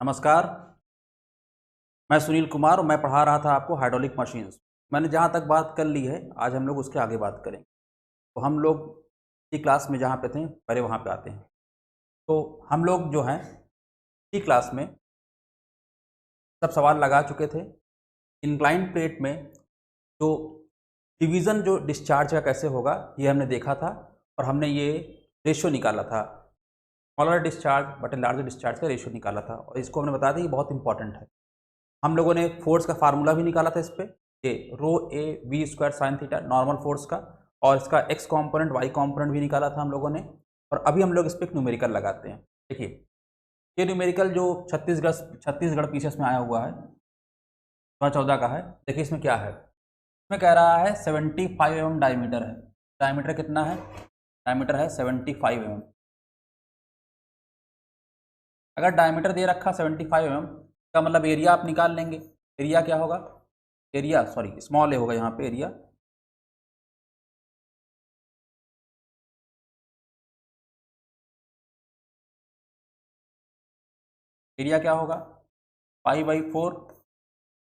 नमस्कार। मैं सुनील कुमार और मैं पढ़ा रहा था आपको हाइड्रोलिक मशीन्स। मैंने जहाँ तक बात कर ली है, आज हम लोग उसके आगे बात करेंगे। तो हम लोग इसी क्लास में जहाँ पे थे पहले वहाँ पे आते हैं। तो हम लोग जो हैं इसी क्लास में सब सवाल लगा चुके थे। इंक्लाइन प्लेट में जो डिवीज़न जो डिस्चार्ज का कैसे होगा ये हमने देखा था, और हमने ये रेशियो निकाला था। Smaller discharge but larger discharge का रेशियो निकाला था, और इसको हमने बताया था कि बहुत इंपॉर्टेंट है। हम लोगों ने फोर्स का फार्मूला भी निकाला था इस पे, ये rho A V square sine theta normal force का, और इसका एक्स कॉम्पोनेंट वाई कॉम्पोनेंट भी निकाला था हम लोगों ने। और अभी हम लोग इस पर एक न्यूमेरिकल लगाते हैं। देखिए, ये न्यूमेरिकल जो छत्तीसगढ़ पीसीएस में आया हुआ है 2014 का है। देखिए इसमें क्या है, इसमें कह रहा है 75 mm डायमीटर है। डायमीटर कितना है? डायमीटर है 75 mm। अगर डायमीटर दे रखा 75 mm का मतलब एरिया आप निकाल लेंगे। एरिया क्या होगा? एरिया सॉरी स्मॉल ए होगा यहाँ पे एरिया। एरिया क्या होगा? पाई/4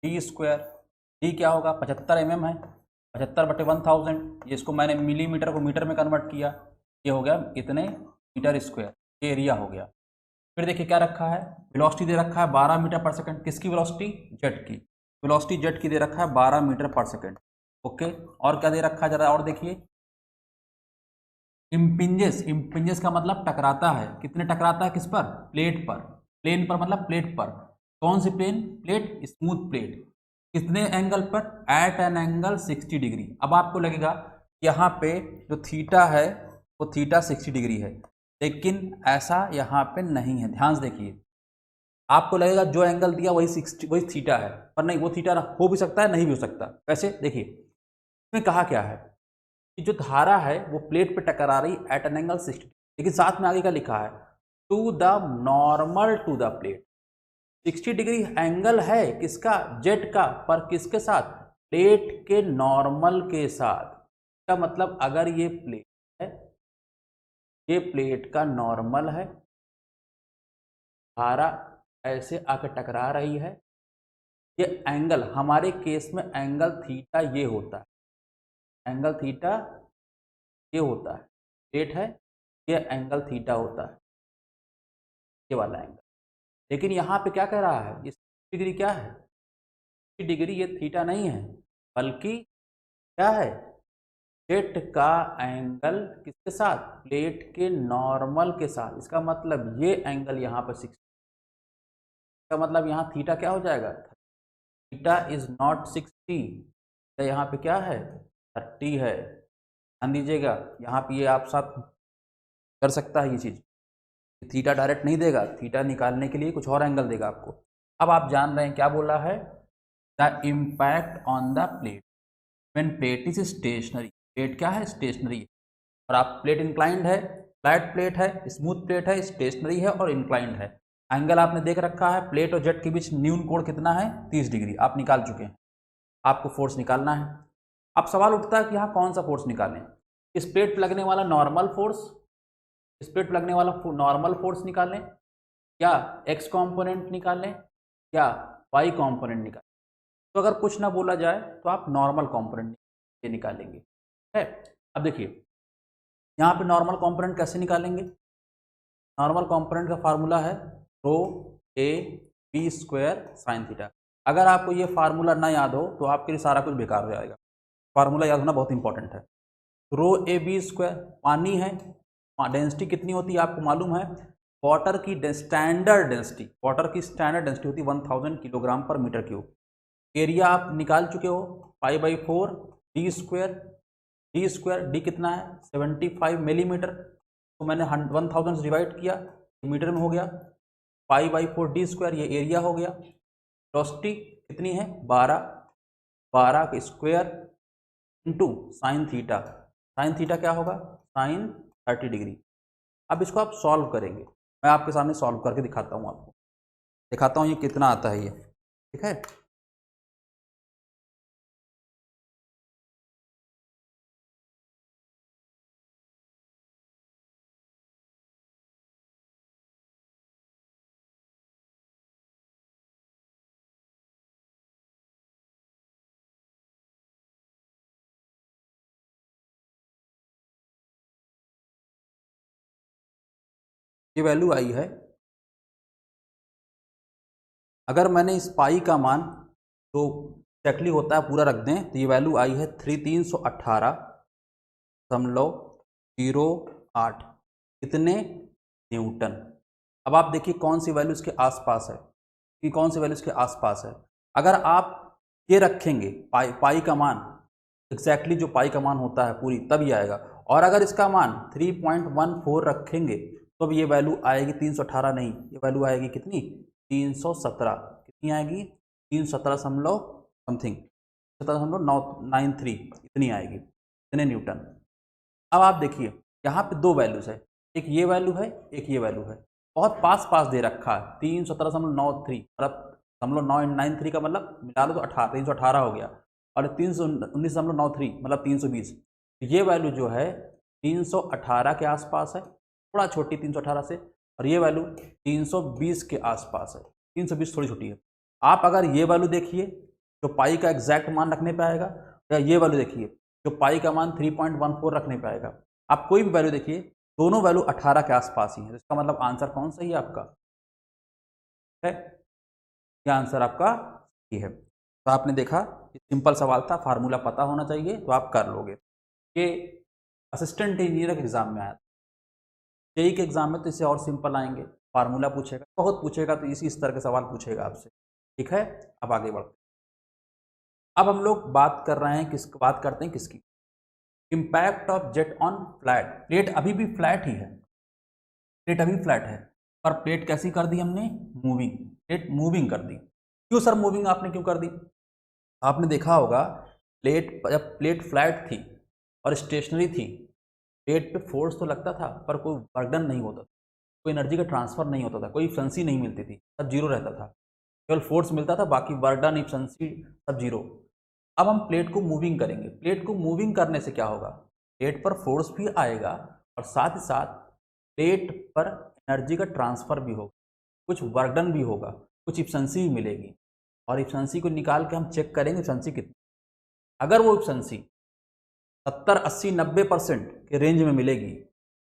डी स्क्वायर। डी क्या होगा? 75 mm है, 75/1000। ये इसको मैंने मिलीमीटर को मीटर में कन्वर्ट किया, ये हो गया इतने मीटर स्क्वायर। ये एरिया हो गया। फिर देखिए क्या रखा है, वेलोसिटी दे रखा है 12 मीटर पर सेकंड। किसकी वेलोसिटी? जेट की। वेलोसिटी जेट की दे रखा है 12 मीटर पर सेकंड। ओके, और क्या दे रखा है जरा और देखिए, इम्पिंजेस। इम्पिंजेस का मतलब टकराता है। कितने टकराता है? किस पर? प्लेट पर। प्लेन पर मतलब प्लेट पर। कौन सी प्लेन? Plate, smooth plate. कितने एंगल पर? At an angle 60 degree. अब आपको लगेगा यहाँ पे जो थीटा है वो थीटा 60 डिग्री है, लेकिन ऐसा यहाँ पे नहीं है। ध्यान से देखिए, आपको लगेगा जो एंगल दिया वही 60 वही थीटा है, पर नहीं, वो थीटा हो भी सकता है, नहीं भी हो सकता। कैसे? देखिए इसमें कहा क्या है कि जो धारा है वो प्लेट पे टकरा रही एट एन एंगल 60, लेकिन साथ में आगे का लिखा है to the normal to the plate. 60 degree angle है किसका? जेट का। पर किसके साथ? प्लेट के नॉर्मल के साथ। इसका मतलब अगर ये प्लेट है, ये प्लेट का नॉर्मल है, धारा ऐसे आकर टकरा रही है, ये एंगल हमारे केस में एंगल थीटा ये होता है। एंगल थीटा ये होता है। प्लेट है, ये एंगल थीटा होता है, ये वाला एंगल। लेकिन यहाँ पे क्या कह रहा है, ये 60 डिग्री क्या है? 60 डिग्री ये थीटा नहीं है, बल्कि क्या है? जेट का एंगल किसके साथ? प्लेट के नॉर्मल के साथ। इसका मतलब ये एंगल यहाँ पर 60, इसका मतलब यहाँ थीटा क्या हो जाएगा? Theta is not 60। यहाँ पे क्या है? 30 है। ध्यान दीजिएगा, यहाँ पे ये आप साथ कर सकता है ये चीज़। थीटा डायरेक्ट नहीं देगा, थीटा निकालने के लिए कुछ और एंगल देगा आपको। अब आप जान रहे हैं क्या बोला है, the impact on the plate when plate is stationary. Plate क्या है? स्टेशनरी है। और आप प्लेट इंक्लाइंड है, फ्लैट प्लेट है, स्मूथ प्लेट है, स्टेशनरी है और इंक्लाइंड है। एंगल आपने देख रखा है, प्लेट और जेट के बीच न्यून कोण कितना है? 30 डिग्री। आप निकाल चुके हैं। आपको फोर्स निकालना है। अब सवाल उठता है कि यहाँ कौन सा फोर्स निकालें? इस प्लेट पर लगने वाला नॉर्मल फोर्स, इस प्लेट पर लगने वाला नॉर्मल फोर्स निकालें, या एक्स कंपोनेंट निकालें, या वाई कंपोनेंट निकालें। तो अगर कुछ ना बोला जाए तो आप नॉर्मल कंपोनेंट ये निकालेंगे। है, अब देखिए यहाँ पे नॉर्मल कंपोनेंट कैसे निकालेंगे? नॉर्मल कंपोनेंट का फार्मूला है rho A B square sine theta. अगर आपको ये फार्मूला ना याद हो तो आपके लिए सारा कुछ बेकार हो जाएगा। फार्मूला याद होना बहुत इंपॉर्टेंट है। रो ए बी स्क्वायर, पानी है, डेंसिटी कितनी होती है आपको मालूम है? वाटर की स्टैंडर्ड डेंसिटी, वाटर की स्टैंडर्ड डेंसिटी होती है 1000 किलोग्राम पर मीटर क्यूब। एरिया आप निकाल चुके हो, पाई/4 D square. D square D कितना है? 75 मिलीमीटर। तो मैंने 1000 से डिवाइड किया, मीटर में हो गया। पाई/4 डी स्क्वायर, ये एरिया हो गया। वेलोसिटी कितनी है? 12। 12 का square into sine theta. Sine theta क्या होगा? Sine 30 degree. अब इसको आप सॉल्व करेंगे। मैं आपके सामने सॉल्व करके दिखाता हूँ, आपको दिखाता हूँ ये कितना आता है ये। ठीक है। ये वैल्यू आई है, अगर मैंने इस पाई का मान जो एक्जैक्टली होता है पूरा रख दें तो ये वैल्यू आई है 318.08 कितने न्यूटन। अब आप देखिए कौन सी वैल्यू इसके आसपास है, कि कौन सी वैल्यू इसके आसपास है। अगर आप ये रखेंगे पाई का मान एग्जैक्टली जो पाई का मान होता है पूरी, तब ये आएगा। और अगर इसका मान 3.14 रखेंगे तो अब ये वैल्यू आएगी 318 नहीं, ये वैल्यू आएगी कितनी 317। कितनी आएगी 317 समथिंग 17.93 इतनी आएगी, इतने न्यूटन। अब आप देखिए यहाँ पे दो वैल्यूज है, एक ये वैल्यू है एक ये वैल्यू है, बहुत पास पास दे रखा है 317.93 मतलब 993 का मतलब मिला लो तो 318 हो गया, और 319.93 मतलब 320। ये वैल्यू जो है 318 के आसपास है, थोड़ा छोटी 318 से, और ये वैल्यू 320 के आसपास है, 320 थोड़ी छोटी है। आप अगर ये वैल्यू देखिए जो पाई का एग्जैक्ट मान रखने पे आएगा, या ये वैल्यू देखिए जो पाई का मान 3.14 रखने पे आएगा, आप कोई भी वैल्यू देखिए दोनों वैल्यू 18 के आसपास ही है। इसका मतलब आंसर कौन सही है आपका, है ये आंसर आपका ये है। तो आपने देखा सिंपल सवाल था, फार्मूला पता होना चाहिए तो आप कर लोगे। ये असिस्टेंट इंजीनियर के एग्जाम में आया था, जेई के एग्जाम में तो इससे और सिंपल आएंगे, फार्मूला पूछेगा, बहुत पूछेगा तो इसी स्तर के सवाल पूछेगा आपसे। ठीक है, अब आगे बढ़ते। अब हम लोग बात करते हैं किसकी, impact of jet on flat plate. अभी भी फ्लैट ही है, प्लेट अभी फ्लैट है, पर प्लेट कैसी कर दी हमने, मूविंग, प्लेट मूविंग कर दी। क्यों सर मूविंग आपने क्यों कर दी, आपने देखा होगा जब प्लेट फ्लैट थी और स्टेशनरी थी, प्लेट पे फोर्स तो लगता था पर कोई बर्डन नहीं होता था, कोई एनर्जी का ट्रांसफर नहीं होता था, कोई इफिशिएंसी नहीं मिलती थी, सब जीरो रहता था, केवल फोर्स मिलता था, बाकी बर्डन इफिशिएंसी सब जीरो। अब हम प्लेट को मूविंग करेंगे, प्लेट को मूविंग करने से क्या होगा, प्लेट पर फोर्स भी आएगा और साथ ही साथ प्लेट पर एनर्जी का ट्रांसफर भी होगा, कुछ बर्डन भी होगा, कुछ इफिशिएंसी भी मिलेगी, और इफिशिएंसी को निकाल के हम चेक करेंगे इफिशिएंसी कितनी। अगर वो इफिशिएंसी 70, 80, 90% के रेंज में मिलेगी,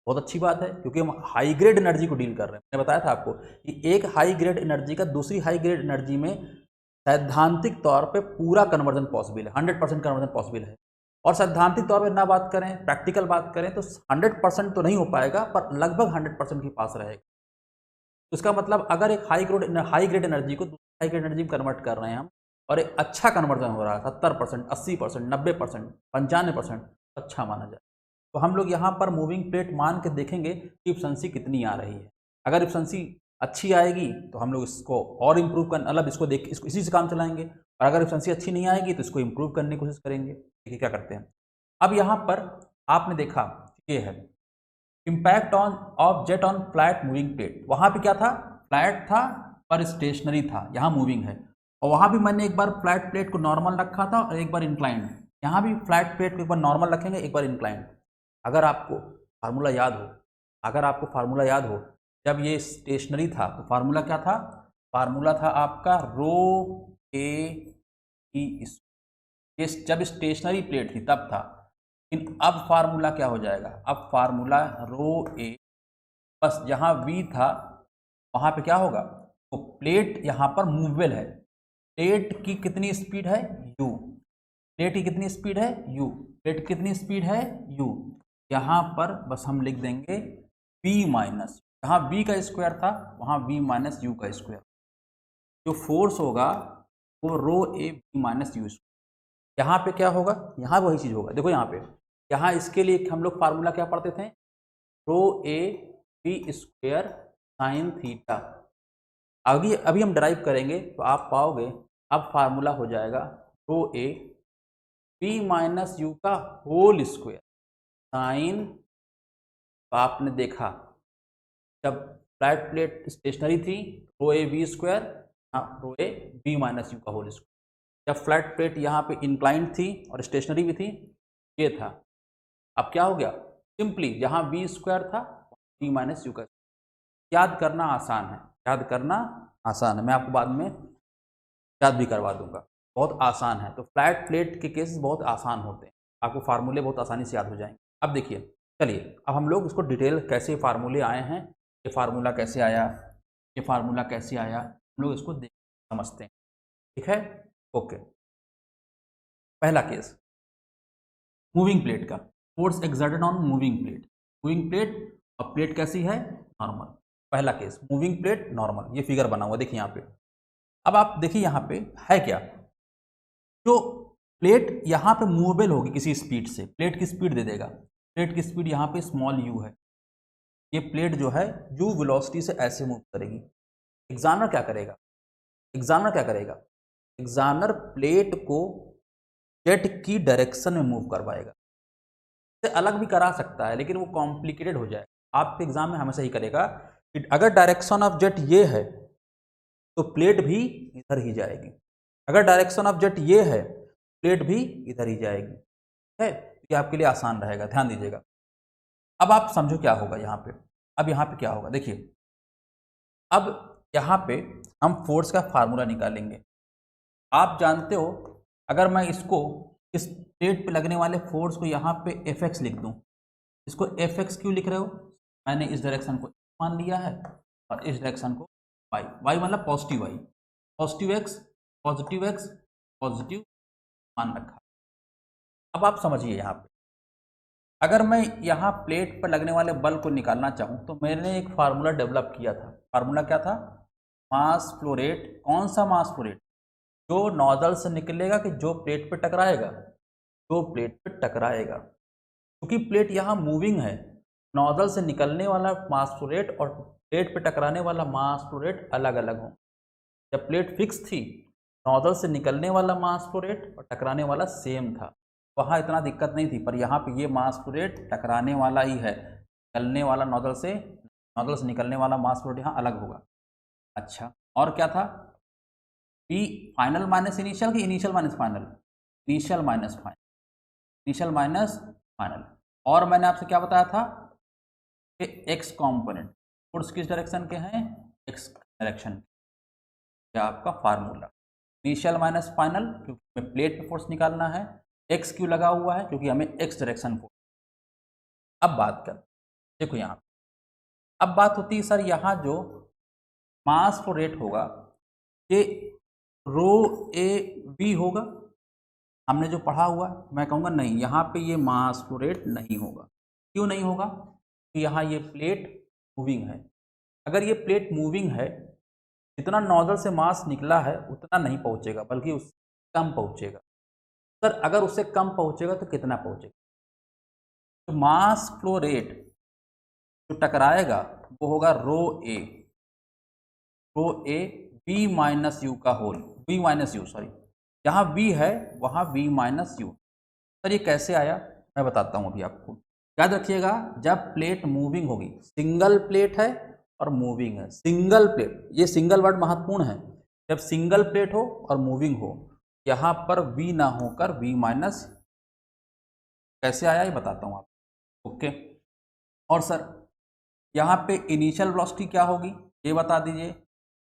बहुत अच्छी बात है, क्योंकि हम हाई ग्रेड एनर्जी को डील कर रहे हैं। मैंने बताया था आपको कि एक हाई ग्रेड एनर्जी का दूसरी हाई ग्रेड एनर्जी में सैद्धांतिक तौर पे पूरा कन्वर्जन पॉसिबल है, 100% कन्वर्जन पॉसिबल है। और सैद्धांतिक तौर पे ना बात करें, प्रैक्टिकल बात करें तो 100% तो नहीं हो पाएगा, पर लगभग 100% के पास रहेगा। तो इसका मतलब अगर एक हाई ग्रेड एनर्जी को दूसरी हाई ग्रेड एनर्जी में कन्वर्ट कर रहे हैं हम, और एक अच्छा कन्वर्जन हो रहा है 70%, 80%, 90%, 95%, अच्छा माना जाए, तो हम लोग यहाँ पर मूविंग प्लेट मान के देखेंगे कि इफिशिएंसी कितनी आ रही है। अगर इफिशिएंसी अच्छी आएगी तो हम लोग इसको और इम्प्रूव कर, मतलब इसको देख इसको इसी से काम चलाएंगे, और अगर इफिशिएंसी अच्छी नहीं आएगी तो इसको इम्प्रूव करने की कोशिश करेंगे। देखिए क्या करते हैं। अब यहाँ पर आपने देखा ये है impact on off jet on flat moving plate. वहाँ पे क्या था, फ्लैट था पर स्टेशनरी था, यहाँ मूविंग है। और वहाँ भी मैंने एक बार फ्लैट प्लेट को नॉर्मल रखा था और एक बार इंक्लाइंड, यहाँ भी फ्लैट प्लेट को एक बार नॉर्मल रखेंगे, एक बार इंक्लाइंड। अगर आपको फार्मूला याद हो, जब ये स्टेशनरी था तो फार्मूला क्या था, फार्मूला था आपका रो ए ई, ये जब स्टेशनरी प्लेट थी तब था। लेकिन अब फार्मूला क्या हो जाएगा, अब फार्मूला रो ए, बस जहाँ वी था वहाँ पे क्या होगा, तो प्लेट यहाँ पर मूवेबल है, प्लेट की कितनी स्पीड है u, प्लेट की कितनी स्पीड है u, प्लेट की कितनी स्पीड है u, यहाँ पर बस हम लिख देंगे v माइनस, जहाँ v का स्क्वायर था वहाँ v माइनस यू का स्क्वायर, जो फोर्स होगा वो रो ए v माइनस यू। यहाँ पे क्या होगा, यहाँ वही चीज़ होगा। देखो यहाँ पे, यहाँ इसके लिए हम लोग फार्मूला क्या पढ़ते थे, rho A B square sine theta. अभी हम ड्राइव करेंगे तो आप पाओगे अब फार्मूला हो जाएगा rho A B minus U का होल स्क्वायर साइन। आपने देखा जब फ्लैट प्लेट स्टेशनरी थी rho A B square, rho A B minus U का होल स्क्वायर। जब फ्लैट प्लेट यहाँ पे इंक्लाइंड थी और स्टेशनरी भी थी, ये था। अब क्या हो गया, सिंपली जहाँ बी स्क्वायर था बी माइनस यू का, याद करना आसान है, मैं आपको बाद में याद भी करवा दूंगा, बहुत आसान है। तो फ्लैट प्लेट के केसेस बहुत आसान होते हैं, आपको फार्मूले बहुत आसानी से याद हो जाएंगे। अब देखिए, चलिए अब हम लोग इसको डिटेल कैसे फार्मूले आए हैं ये फार्मूला कैसे आया, ये फार्मूला कैसे आया, हम लोग इसको देख समझते हैं। ठीक है, ओके। पहला केस मूविंग प्लेट का, force exerted on moving plate. Moving plate और प्लेट कैसी है, नॉर्मल। पहला केस मूविंग प्लेट नॉर्मल, ये फिगर बना हुआ देखिए यहाँ पे। अब आप देखिए यहाँ पे है क्या, जो प्लेट यहाँ पे मूवेबल होगी किसी स्पीड से, प्लेट की स्पीड दे देगा। प्लेट की स्पीड यहाँ पे स्मॉल यू है, ये प्लेट जो है यू वेलोसिटी से ऐसे मूव करेगी। एग्जामिनर क्या करेगा, एग्जामिनर क्या करेगा, एग्जामिनर प्लेट को जेट की डायरेक्शन में मूव करवाएगा। से अलग भी करा सकता है लेकिन वो कॉम्प्लिकेटेड हो जाए। आपके एग्जाम में हमेशा ही करेगा कि अगर डायरेक्शन ऑफ जेट ये है तो प्लेट भी इधर ही जाएगी, अगर डायरेक्शन ऑफ जेट ये है प्लेट भी इधर ही जाएगी। है, ये आपके लिए आसान रहेगा, ध्यान दीजिएगा। अब आप समझो क्या होगा यहाँ पे, अब यहाँ पे क्या होगा देखिए। अब यहाँ पे हम फोर्स का फार्मूला निकालेंगे। आप जानते हो अगर मैं इसको इस प्लेट पे लगने वाले फोर्स को यहाँ पे Fx लिख दूँ, इसको Fx क्यों लिख रहे हो, मैंने इस डायरेक्शन को मान लिया है और इस डायरेक्शन को y, y मतलब positive y, positive x positive x positive मान रखा। अब आप समझिए यहाँ पे, अगर मैं यहाँ प्लेट पर लगने वाले बल को निकालना चाहूँ तो मैंने एक फार्मूला डेवलप किया था। फार्मूला क्या था, मास फ्लो रेट। कौन सा मास फ्लो रेट, जो नोजल से निकलेगा कि जो प्लेट पे टकराएगा, जो प्लेट पे टकराएगा। क्योंकि प्लेट यहाँ मूविंग है, नोजल से निकलने वाला मास फ्लो रेट और प्लेट पे टकराने वाला मास फ्लो रेट अलग अलग हो। जब प्लेट फिक्स थी, नोजल से निकलने वाला मास फ्लो रेट और टकराने वाला सेम था, वहाँ इतना दिक्कत नहीं थी। पर यहाँ पे ये मास फ्लो रेट टकराने वाला ही है, निकलने वाला नोजल से निकलने वाला मास फ्लो रेट यहाँ अलग होगा। अच्छा, और क्या था, पी फाइनल माइनस इनिशियल कि initial minus final, initial minus final, initial minus final. और मैंने आपसे क्या बताया था कि एक्स कॉम्पोनेंट फोर्स किस डायरेक्शन के हैं, एक्स डायरेक्शन। क्या आपका फार्मूला, इनिशियल माइनस फाइनल, क्योंकि हमें प्लेट पे फोर्स निकालना है। एक्स क्यों लगा हुआ है, क्योंकि हमें एक्स डायरेक्शन फोर्स। अब बात कर, देखो यहाँ अब बात होती है सर, यहाँ जो मास फ्लो रेट होगा ये रो ए वी होगा, हमने जो पढ़ा हुआ है। मैं कहूँगा नहीं, यहाँ पे ये मास फ्लो रेट नहीं होगा। क्यों नहीं होगा, तो यहाँ ये प्लेट मूविंग है। अगर ये प्लेट मूविंग है, जितना नोजल से मास निकला है उतना नहीं पहुँचेगा, बल्कि उससे कम पहुँचेगा। सर अगर उससे कम पहुँचेगा तो कितना पहुँचेगा, तो मास फ्लो रेट जो टकराएगा वो होगा rho A V minus U का whole, V minus U, sorry जहाँ वी है वहाँ वी माइनस यू। सर ये कैसे आया, मैं बताता हूँ अभी आपको। याद रखिएगा, जब प्लेट मूविंग होगी, सिंगल प्लेट है और मूविंग है, सिंगल प्लेट, ये सिंगल वर्ड महत्वपूर्ण है। जब सिंगल प्लेट हो और मूविंग हो, यहाँ पर वी ना होकर वी माइनस, कैसे आया ये बताता हूँ आपको। ओके, और सर यहाँ पे इनिशियल वेलोसिटी क्या होगी ये बता दीजिए,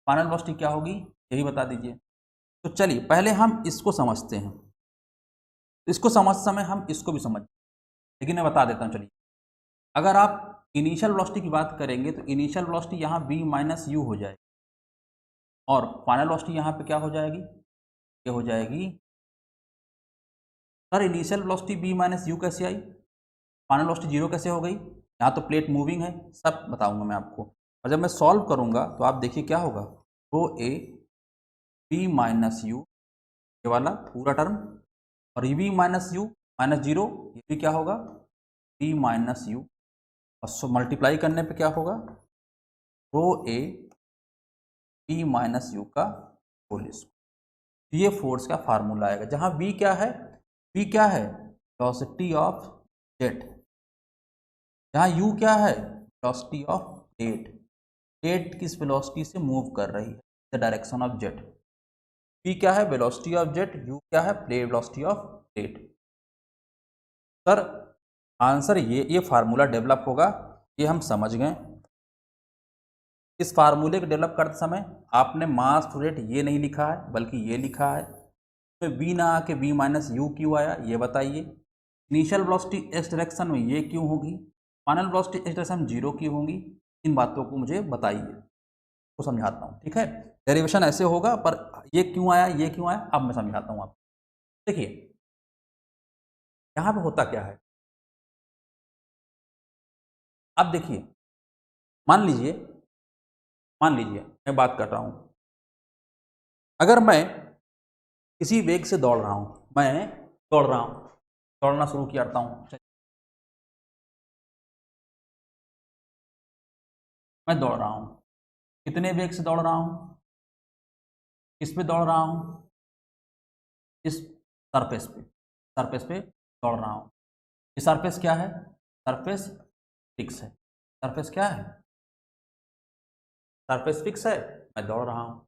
फाइनल वेलोसिटी क्या होगी यही बता दीजिए। तो चलिए पहले हम इसको समझते हैं, इसको समझ समय हम इसको भी समझ, लेकिन मैं बता देता हूँ। चलिए, अगर आप इनिशियल वेलोसिटी की बात करेंगे तो इनिशियल वेलोसिटी यहाँ v माइनस यू हो जाएगी, और फाइनल वेलोसिटी यहाँ पे क्या हो जाएगी, ये हो जाएगी। Sir initial velocity v minus you कैसे आई, फाइनल वेलोसिटी जीरो कैसे हो गई, यहाँ तो प्लेट मूविंग है, सब बताऊंगा मैं आपको। और जब मैं सॉल्व करूंगा तो आप देखिए क्या होगा, rho A V minus U, ये वाला पूरा टर्म, और V minus U minus zero, ये भी क्या होगा वी माइनस यू, और मल्टीप्लाई करने पे क्या होगा, rho A V minus U का होल स्क्वायर। ये फोर्स का फार्मूला आएगा, जहाँ वी क्या है, वी क्या है वेलोसिटी ऑफ जेट, जहाँ यू क्या है वेलोसिटी ऑफ प्लेट, प्लेट किस वेलोसिटी से मूव कर रही है, the direction of jet. P क्या है वेलोसिटी ऑफ जेट, यू क्या है plate velocity of plate. Sir answer ये फार्मूला डेवलप होगा, ये हम समझ गए। इस फार्मूले को डेवलप करते समय आपने मास फ्लो रेट ये नहीं लिखा है बल्कि ये लिखा है, तो वी ना आके वी माइनस यू क्यों आया ये बताइए। इनिशियल वेलोसिटी एक्स डायरेक्शन में ये क्यों होगी, फाइनल वेलोसिटी एक्स डायरेक्शन में जीरो क्यों होगी, इन बातों को मुझे बताइए, तो समझाता हूँ, ठीक है। डेरिवेशन ऐसे होगा, पर ये क्यों आया, ये क्यों आया, अब मैं समझाता हूँ आपको। देखिए यहाँ पे होता क्या है, अब देखिए, मान लीजिए मैं बात कर रहा हूँ, अगर मैं किसी वेग से दौड़ रहा हूँ, मैं दौड़ रहा हूँ, दौड़ना शुरू करता हूँ, मैं दौड़ रहा हूँ, कितने वेग से दौड़ रहा हूँ, किस पे दौड़ रहा हूँ, इस सरफेस पे दौड़ रहा हूँ। ये सरफेस क्या है, सरफेस फिक्स है, सरफेस क्या है, सरफेस फिक्स है, मैं दौड़ रहा हूँ।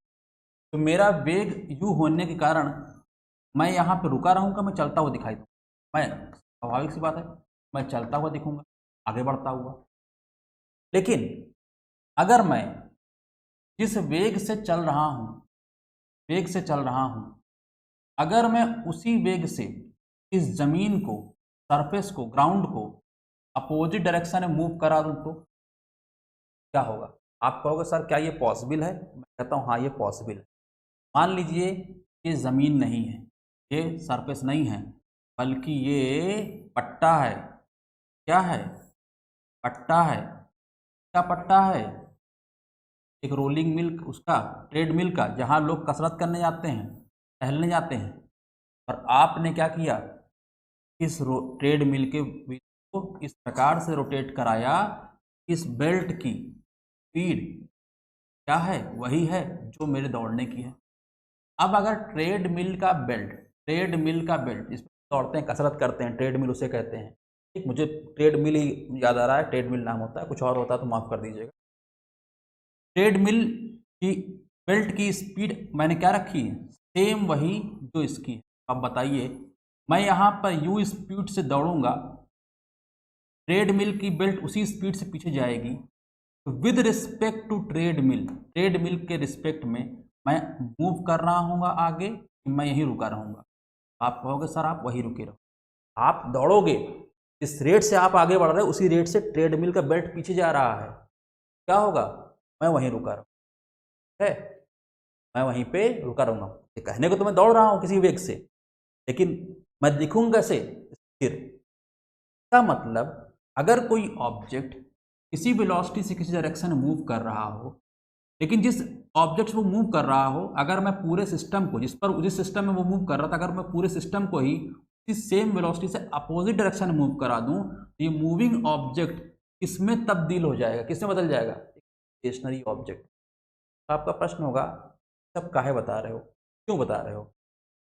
तो मेरा वेग यू होने के कारण मैं यहाँ पे रुका रहूँगा, मैं चलता हुआ दिखाई दूँ, मैं, स्वाभाविक सी बात है, मैं चलता हुआ दिखूंगा, आगे बढ़ता हुआ। लेकिन अगर मैं जिस वेग से चल रहा हूँ, वेग से चल रहा हूँ, अगर मैं उसी वेग से इस जमीन को, सरफेस को, ग्राउंड को अपोजिट डायरेक्शन में मूव करा दूं तो क्या होगा। आप कहोगे सर क्या ये पॉसिबल है, मैं कहता हूँ हाँ ये पॉसिबल है। मान लीजिए ये ज़मीन नहीं है, ये सरफेस नहीं है, बल्कि ये पट्टा है। क्या है, पट्टा है। क्या पट्टा है, एक रोलिंग मिल, उसका ट्रेड मिल का, जहाँ लोग कसरत करने जाते हैं, टहलने जाते हैं। और आपने क्या किया, इस ट्रेड मिल के व्हील को इस प्रकार से रोटेट कराया, इस बेल्ट की स्पीड क्या है, वही है जो मेरे दौड़ने की है। अब अगर ट्रेड मिल का बेल्ट, ट्रेड मिल का बेल्ट जिसमें दौड़ते हैं, कसरत करते हैं, ट्रेड मिल उसे कहते हैं, ठीक, मुझे ट्रेड मिल ही याद आ रहा है, ट्रेड मिल नाम होता है, कुछ और होता है तो माफ़ कर दीजिएगा। ट्रेड मिल की बेल्ट की स्पीड मैंने क्या रखी है, सेम वही जो इसकी है। अब बताइए, मैं यहाँ पर यू स्पीड से दौड़ूंगा, ट्रेड मिल की बेल्ट उसी स्पीड से पीछे जाएगी, तो विद रिस्पेक्ट टू ट्रेड मिल के रिस्पेक्ट में मैं मूव कर रहा हूँगा आगे, कि मैं यहीं रुका रहूँगा। आप कहोगे सर आप वहीं रुके रहो, आप दौड़ोगे, जिस रेट से आप आगे बढ़ रहे हो उसी रेट से ट्रेड मिल का बेल्ट पीछे जा रहा है, क्या होगा, मैं वहीं रुका रहूँगा, है, मैं वहीं पे रुका रहूँगा। कहने को तो मैं दौड़ रहा हूँ किसी वेग से, लेकिन मैं दिखूंगा कैसे, स्थिर। का मतलब अगर कोई ऑब्जेक्ट किसी वेलोसिटी से किसी डायरेक्शन में मूव कर रहा हो, लेकिन जिस ऑब्जेक्ट वो मूव कर रहा हो, अगर मैं पूरे सिस्टम को, जिस सिस्टम में वो मूव कर रहा था, अगर मैं पूरे सिस्टम को ही इस सेम वेलोसिटी से अपोजिट डायरेक्शन में मूव करा दूं, तो ये मूविंग ऑब्जेक्ट किसमें तब्दील हो जाएगा, किसमें बदल जाएगा, स्टेशनरी ऑब्जेक्ट। तो आपका प्रश्न होगा सब काहे बता रहे हो, क्यों बता रहे हो,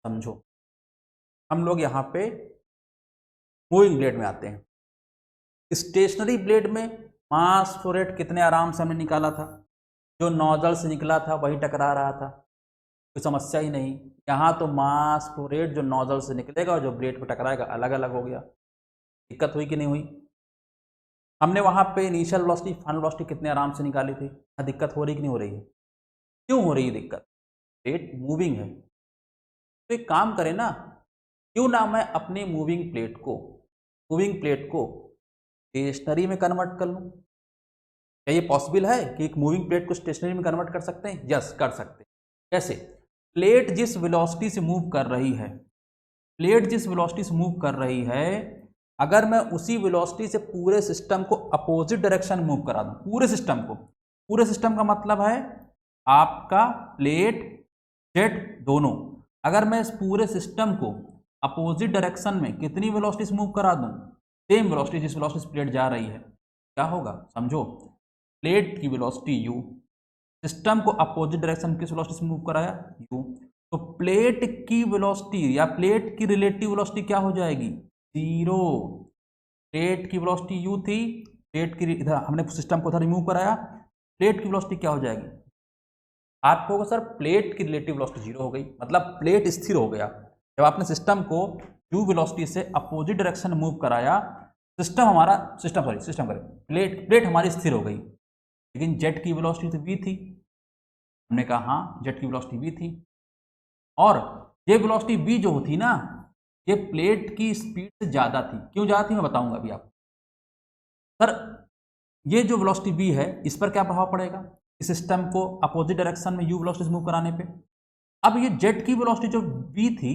समझो। हम लोग यहाँ पे मूविंग ब्लेड में आते हैं। स्टेशनरी ब्लेड में मास फ्लो रेट कितने आराम से हमने निकाला था, जो नोजल से निकला था वही टकरा रहा था, कोई समस्या ही नहीं। यहाँ तो मास फ्लो रेट जो नोजल से निकलेगा और जो ब्लेड पे टकराएगा अलग अलग हो गया। दिक्कत हुई कि नहीं हुई। हमने वहाँ पे इनिशियल वेलोसिटी, फाइनल वेलोसिटी कितने आराम से निकाली थी। दिक्कत हो रही कि नहीं हो रही है, क्यों हो रही है दिक्कत, प्लेट मूविंग है। तो एक काम करें ना, क्यों ना मैं अपने मूविंग प्लेट को स्टेशनरी में कन्वर्ट कर लूँ। क्या ये पॉसिबल है कि एक मूविंग प्लेट को स्टेशनरी में कन्वर्ट कर सकते हैं, यस कर सकते हैं। कैसे, प्लेट जिस वेलोसिटी से मूव कर रही है, प्लेट जिस वेलोसिटी से मूव कर रही है, अगर मैं उसी वेलोसिटी से पूरे सिस्टम को अपोजिट डायरेक्शन मूव करा दूं, पूरे सिस्टम का मतलब है आपका प्लेट जेट दोनों, अगर मैं इस पूरे सिस्टम को अपोजिट डायरेक्शन में कितनी वेलोसिटी से मूव करा दूं, सेम वेलोसिटी जिस वेलोसिटी से प्लेट जा रही है, क्या होगा समझो। प्लेट की वेलोसिटी u, सिस्टम को अपोजिट डायरेक्शन किस वेलोसिटी से मूव कराया, u, तो प्लेट की वेलोसिटी या प्लेट की रिलेटिव वेलोसिटी क्या हो जाएगी, जीरो। प्लेट की वेलोसिटी u थी, प्लेट की इधर हमने सिस्टम को उधर रिमूव कराया, प्लेट की वेलोसिटी क्या हो जाएगी, आपको होगा सर प्लेट की रिलेटिव वेलोसिटी जीरो हो गई, मतलब प्लेट स्थिर हो गया। जब आपने सिस्टम को u वेलोसिटी से अपोजिट डायरेक्शन में मूव कराया, सिस्टम करें, प्लेट हमारी स्थिर हो गई। लेकिन जेट की वेलोसिटी तो v थी, हमने कहा हाँ जेट की वेलोसिटी v थी, और ये वेलोसिटी v जो होती ना, ये प्लेट की स्पीड से ज़्यादा थी। क्यों ज़्यादा थी मैं बताऊंगा अभी आपको। सर ये जो वेलोसिटी v है इस पर क्या प्रभाव पड़ेगा, इस सिस्टम को अपोजिट डायरेक्शन में u वेलोसिटी मूव कराने पे। अब ये जेट की वेलोसिटी जो v थी,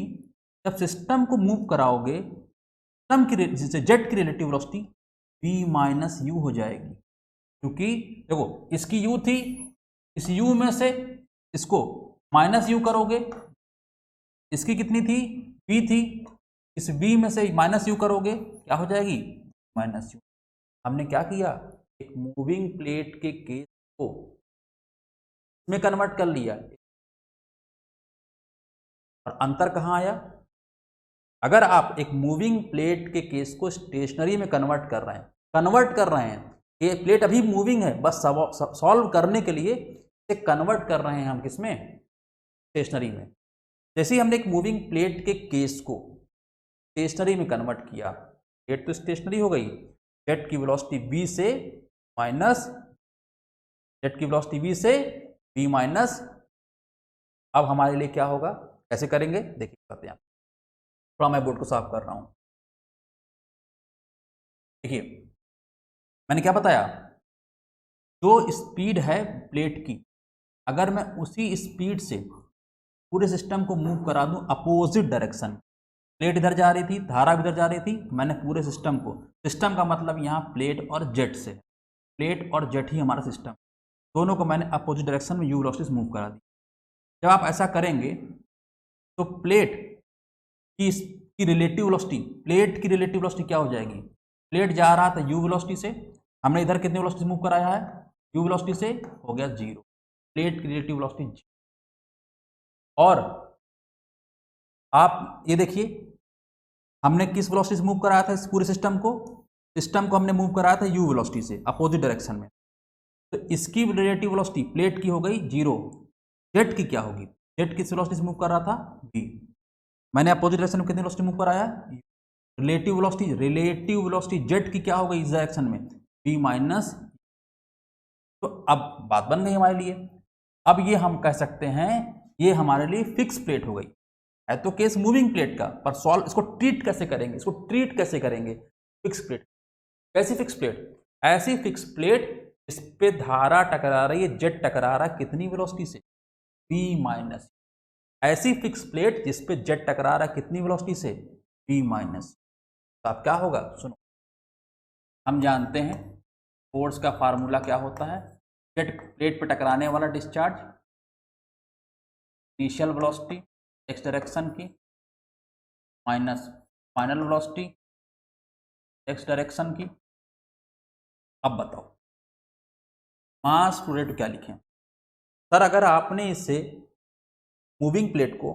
जब सिस्टम को मूव कराओगे सिस्टम की जेट की relative velocity v minus you हो जाएगी, क्योंकि देखो इसकी u थी, इस u में से इसको माइनस यू करोगे, इसकी कितनी थी v थी, इस v में से माइनस यू करोगे क्या हो जाएगी माइनस यू। हमने क्या किया, एक मूविंग प्लेट के केस को में कन्वर्ट कर लिया, और अंतर कहां आया, अगर आप एक मूविंग प्लेट के केस को स्टेशनरी में कन्वर्ट कर रहे हैं, ये प्लेट अभी मूविंग है, बस सॉल्व करने के लिए इसे कन्वर्ट कर रहे हैं हम किसमें, स्टेशनरी में। जैसे ही हमने एक मूविंग प्लेट के केस को स्टेशनरी में कन्वर्ट किया, प्लेट तो स्टेशनरी हो गई, जेट की वेलोसिटी v से माइनस, जेट की वेलोसिटी v से v माइनस। अब हमारे लिए क्या होगा, कैसे करेंगे देखिए, करते हैं, थोड़ा मैं बोर्ड को साफ कर रहा हूं। देखिए मैंने क्या बताया, जो स्पीड है प्लेट की, अगर मैं उसी स्पीड से पूरे सिस्टम को मूव करा दूं अपोजिट डायरेक्शन, प्लेट इधर जा रही थी, धारा भी इधर जा रही थी, मैंने पूरे सिस्टम को, सिस्टम का मतलब यहाँ प्लेट और जेट से, प्लेट और जेट ही हमारा सिस्टम, दोनों को मैंने अपोजिट डायरेक्शन में यू वेलोसिटी से मूव करा दी। जब आप ऐसा करेंगे तो प्लेट की रिलेटिव वेलोसिटी, प्लेट की रिलेटिव वेलोसिटी क्या हो जाएगी, प्लेट जा रहा था यू वेलोसिटी से, हमने इधर कितने वेलोसिटी मूव कराया है यू वेलोसिटी से, हो गया 0, प्लेट की रिलेटिव वेलोसिटी 0। और आप ये देखिए हमने किस वेलोसिटी से मूव कराया था इस पूरे सिस्टम को हमने मूव कराया था यू वेलोसिटी से अपोजिट डायरेक्शन में, तो इसकी रिलेटिव वेलोसिटी प्लेट की हो गई 0, जेट की क्या होगी, जेट किस वेलोसिटी से मूव कर रहा था v, मैंने अपोजिट डायरेक्शन में कितनी वेलोसिटी मूव कराया, रिलेटिव वेलोसिटी जेट की क्या हो गई इस डायरेक्शन में v माइनस। तो अब बात बन गई हमारे लिए, अब ये हम कह सकते हैं ये हमारे लिए फिक्स प्लेट हो गई है, तो केस मूविंग प्लेट का, पर सॉल्व इसको ट्रीट कैसे करेंगे, फिक्स प्लेट। कैसी फिक्स प्लेट, ऐसी फिक्स प्लेट इस पे धारा टकरा रही है, जेट टकरा रहा है कितनी वेलोसिटी से v माइनस, ऐसी फिक्स प्लेट जिस पे जेट टकरा रहा है कितनी वेलोसिटी से v माइनस। तो अब क्या होगा सुनो, हम जानते हैं फोर्स का फार्मूला क्या होता है, जेट प्लेट पे टकराने वाला discharge, initial velocity X direction की minus final velocity X direction की। अब बताओ मास फ्लो रेट क्या लिखें, सर अगर आपने इससे मूविंग प्लेट को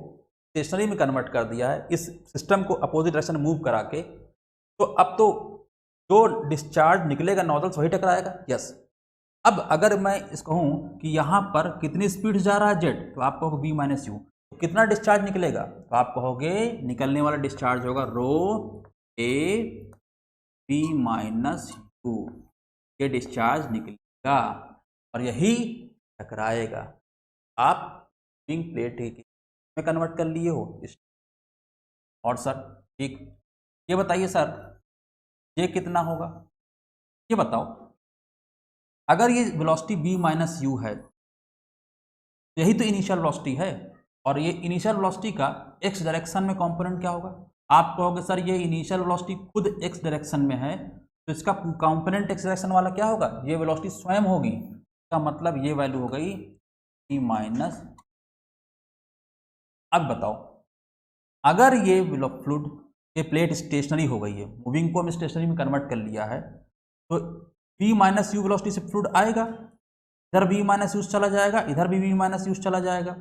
स्टेशनरी में कन्वर्ट कर दिया है, इस सिस्टम को अपोजिट डायरेक्शन में मूव करा के, तो अब तो जो डिस्चार्ज निकलेगा नोजल्स वही टकराएगा, यस। अब अगर मैं इसको कहूँ कि यहाँ पर कितनी स्पीड जा रहा है जेट, तो आप कहोगे v माइनस यू, तो कितना डिस्चार्ज निकलेगा, तो आप कहोगे निकलने वाला डिस्चार्ज होगा रो ए v माइनस यू, ये डिस्चार्ज निकलेगा और यही टकराएगा। आप मूविंग प्लेट में कन्वर्ट कर लिए हो। और सर ठीक, ये बताइए सर ये कितना होगा, ये बताओ, अगर ये वेलोसिटी v माइनस यू है, यही तो इनिशियल वेलोसिटी है, और ये इनिशियल वेलोसिटी का x डायरेक्शन में कंपोनेंट क्या होगा, आप कहोगे सर ये इनिशियल वेलोसिटी खुद x डायरेक्शन में है, तो इसका कंपोनेंट x डायरेक्शन वाला क्या होगा, ये वेलोसिटी स्वयं होगी, इसका मतलब ये वैल्यू हो गई v माइनस। अब बताओ अगर ये फ्लूइड, ये प्लेट स्टेशनरी हो गई है, मूविंग को हम स्टेशनरी में कन्वर्ट कर लिया है, तो v माइनस यू वेलोसिटी से फ्लूइड आएगा, इधर v माइनस यू चला जाएगा, इधर भी v माइनस यू चला जाएगा,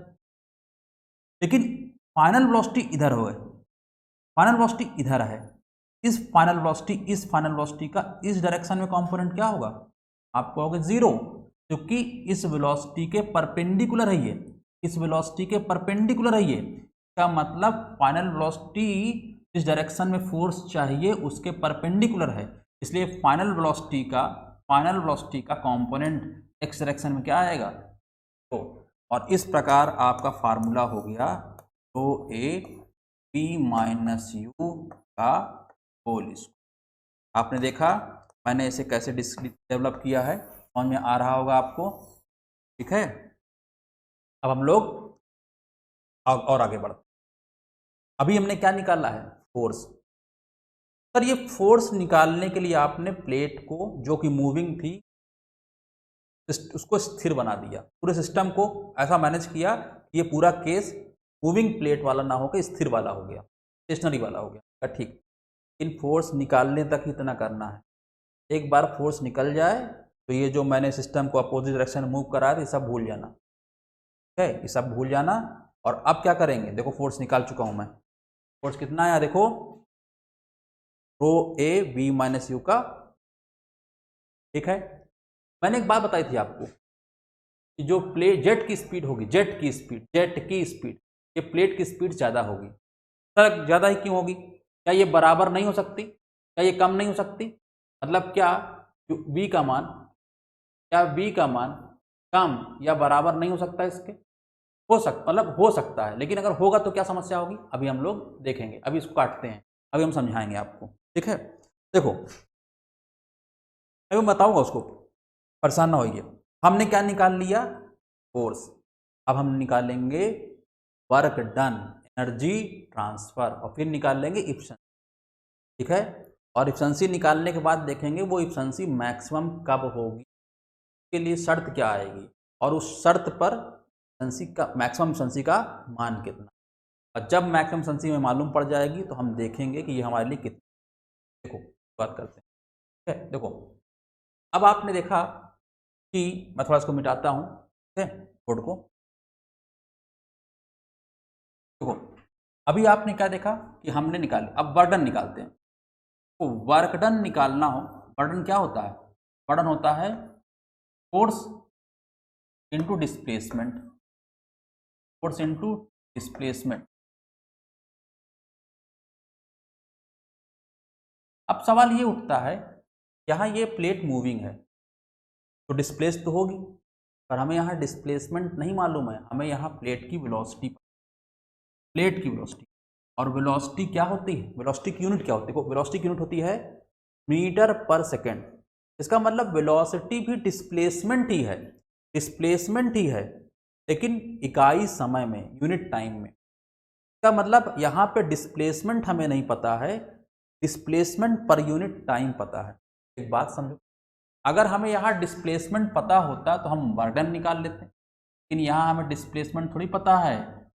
लेकिन फाइनल वेलोसिटी इधर हो गए, फाइनल वेलोसिटी इधर है, इस फाइनल वेलोसिटी का इस डायरेक्शन में कंपोनेंट क्या होगा, आप कहोगे 0, क्योंकि इस वेलोसिटी के परपेंडिकुलर है ये, इस वेलोसिटी के परपेंडिकुलर है ये, का मतलब फाइनल वेलोसिटी इस डायरेक्शन में फोर्स चाहिए उसके परपेंडिकुलर है, इसलिए फाइनल वेलोसिटी का कंपोनेंट एक्स डायरेक्शन में क्या आएगा, तो, और इस प्रकार आपका फार्मूला हो गया रो ए v माइनस यू का होल स्क्वायर। आपने देखा मैंने इसे कैसे डेवलप किया है, समझ में आ रहा होगा आपको। ठीक है, अब हम लोग और आगे बढ़ते। अभी हमने क्या निकाला है, फोर्स। सर ये फोर्स निकालने के लिए आपने प्लेट को, जो कि मूविंग थी, उसको स्थिर बना दिया, पूरे सिस्टम को ऐसा मैनेज किया कि ये पूरा केस मूविंग प्लेट वाला ना होकर स्थिर वाला हो गया, स्टेशनरी वाला हो गया। ठीक, इन फोर्स निकालने तक इतना करना है। एक बार फोर्स निकल जाए तो ये जो मैंने सिस्टम को अपोजिट डायरेक्शन में मूव करा था, ये सब भूल जाना। ठीक है, ये सब भूल जाना। और अब क्या करेंगे, देखो फोर्स निकाल चुका हूं मैं। फोर्स कितना आया देखो, rho A V minus U का। ठीक है, मैंने एक बात बताई थी आपको कि जो प्लेट जेट की स्पीड होगी, जेट की स्पीड, ये प्लेट की स्पीड ज़्यादा होगी। सर ज़्यादा ही क्यों होगी, क्या ये बराबर नहीं हो सकती, क्या ये कम नहीं हो सकती? मतलब क्या v का मान, क्या v का मान कम या बराबर नहीं हो सकता इसके? हो सकता, मतलब हो सकता है, लेकिन अगर होगा तो क्या समस्या होगी, अभी हम लोग देखेंगे। अभी इसको काटते हैं, अभी हम समझाएंगे आपको। ठीक है, देखो अभी बताऊंगा उसको, परेशान ना होइए। हमने क्या निकाल लिया, फोर्स। अब हम निकालेंगे वर्क डन, एनर्जी ट्रांसफर, और फिर निकाल लेंगे इफिशिएंसी। ठीक है, और इफिशिएंसी निकालने के बाद देखेंगे वो इफिशिएंसी मैक्सिमम कब होगी, के लिए शर्त क्या आएगी, और उस शर्त पर इफिशिएंसी का मैक्सिमम इफिशिएंसी का मान कितना। और जब मैक्सिमम इफिशिएंसी में मालूम पड़ जाएगी तो हम देखेंगे कि ये हमारे लिए कितना। देखो बात करते हैं। ठीक है, देखो अब आपने देखा कि मैं थोड़ा इसको मिटाता हूँ, ठीक है, कोड को। देखो अभी आपने क्या देखा कि हमने निकाले, अब वर्डन निकालते हैं। तो वर्क डन निकालना हो, वर्डन क्या होता है, वर्डन होता है force into displacement, force into displacement. अब सवाल ये उठता है, यहाँ ये प्लेट मूविंग है तो डिस्प्लेस तो होगी, पर हमें यहाँ डिस्प्लेसमेंट नहीं मालूम है, हमें यहाँ प्लेट की वेलोसिटी, प्लेट की वेलोसिटी। और वेलोसिटी क्या होती है, वेलोसिटी की यूनिट क्या होती है, वेलोसिटी की यूनिट होती है मीटर पर सेकेंड। इसका मतलब वेलोसिटी भी डिस्प्लेसमेंट ही है, डिस्प्लेसमेंट ही है, लेकिन इकाई समय में, यूनिट टाइम में। इसका मतलब यहाँ पे डिस्प्लेसमेंट हमें नहीं पता है, डिस्प्लेसमेंट पर यूनिट टाइम पता है। एक बात समझो, अगर हमें यहाँ डिस्प्लेसमेंट पता होता तो हम वर्डन निकाल लेते, लेकिन यहाँ हमें डिस्प्लेसमेंट थोड़ी पता है,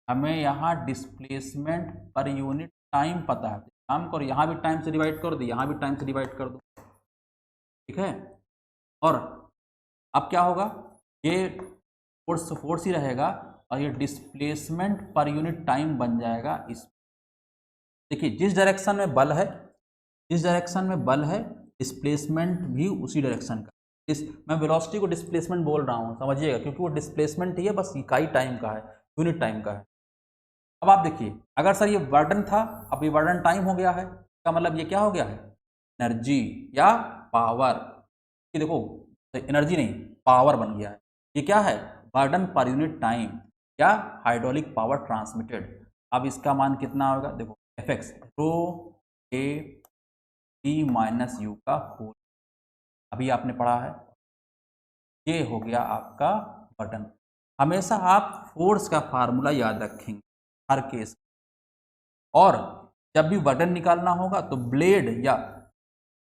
हमें यहाँ डिस्प्लेसमेंट पर यूनिट टाइम पता है। काम करो, यहाँ भी टाइम से डिवाइड कर दो, यहाँ भी टाइम से डिवाइड कर दो। ठीक है, और अब क्या होगा, ये फोर्स ही रहेगा और ये डिस्प्लेसमेंट पर यूनिट टाइम बन जाएगा इस। देखिए जिस डायरेक्शन में बल है, जिस डायरेक्शन में बल है, डिस्प्लेसमेंट भी उसी डायरेक्शन का। मैं वेलोसिटी को डिस्प्लेसमेंट बोल रहा हूँ, समझिएगा, क्योंकि वो डिस्प्लेसमेंट ही है, बस इकाई टाइम का है, यूनिट टाइम का है। अब आप देखिए, अगर सर ये वर्डन था, अब ये वर्डन टाइम हो गया है, इसका मतलब ये क्या हो गया है, एनर्जी या पावर। ये देखो एनर्जी नहीं, पावर बन गया है। ये क्या है, वर्डन पर यूनिट टाइम या हाइड्रोलिक पावर ट्रांसमिटेड। अब इसका मान कितना होगा, देखो F X, rho A T minus U का होल, अभी आपने पढ़ा है। ये हो गया आपका बटन। हमेशा आप फोर्स का फार्मूला याद रखेंगे हर केस, और जब भी बटन निकालना होगा तो ब्लेड या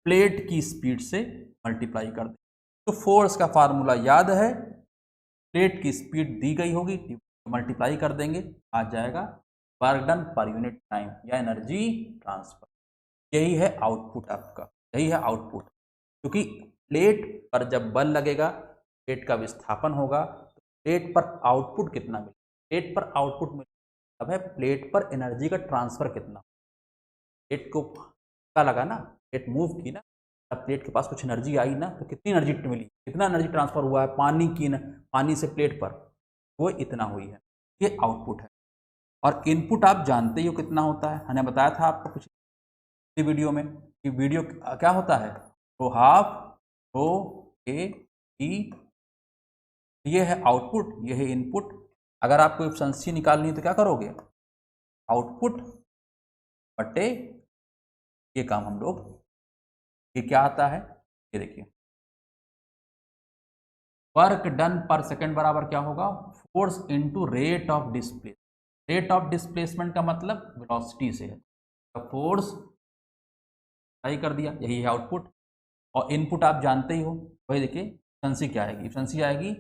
प्लेट की स्पीड से मल्टीप्लाई कर दें। तो फोर्स का फार्मूला याद है, प्लेट की स्पीड दी गई होगी, मल्टीप्लाई कर देंगे, आ जाएगा वर्क डन पर यूनिट टाइम या एनर्जी ट्रांसफर। यही है आउटपुट आपका, यही है आउटपुट। क्योंकि प्लेट पर जब बल लगेगा, प्लेट का विस्थापन होगा, तो प्लेट पर आउटपुट कितना मिलेगा, प्लेट पर आउटपुट मिलेगा तब है प्लेट पर एनर्जी का ट्रांसफर कितना। प्लेट को क्या लगा ना, प्लेट मूव की ना, तब प्लेट के पास कुछ एनर्जी आई ना, तो कितनी एनर्जी मिली, कितना एनर्जी ट्रांसफर हुआ है पानी की न, पानी से प्लेट पर, वो इतना हुई है। ये आउटपुट है। और इनपुट आप जानते ही हो कितना होता है, मैंने बताया था आपको पिछली वीडियो में कि वीडियो क्या होता है, रो हाफ रो ए टी, ये है आउटपुट, ये है इनपुट। अगर आपको एफिशिएंसी निकालनी है तो क्या करोगे, आउटपुट बटे ये काम हम लोग, ये क्या आता है, ये देखिए वर्क डन पर सेकेंड बराबर क्या होगा, force into rate of displacement. Rate of displacement का मतलब वेलोसिटी से है, तो फोर्स सही कर दिया, यही है आउटपुट। और इनपुट आप जानते ही हो, वही देखिए एफिशिएंसी क्या आएगी, एफिशिएंसी आएगी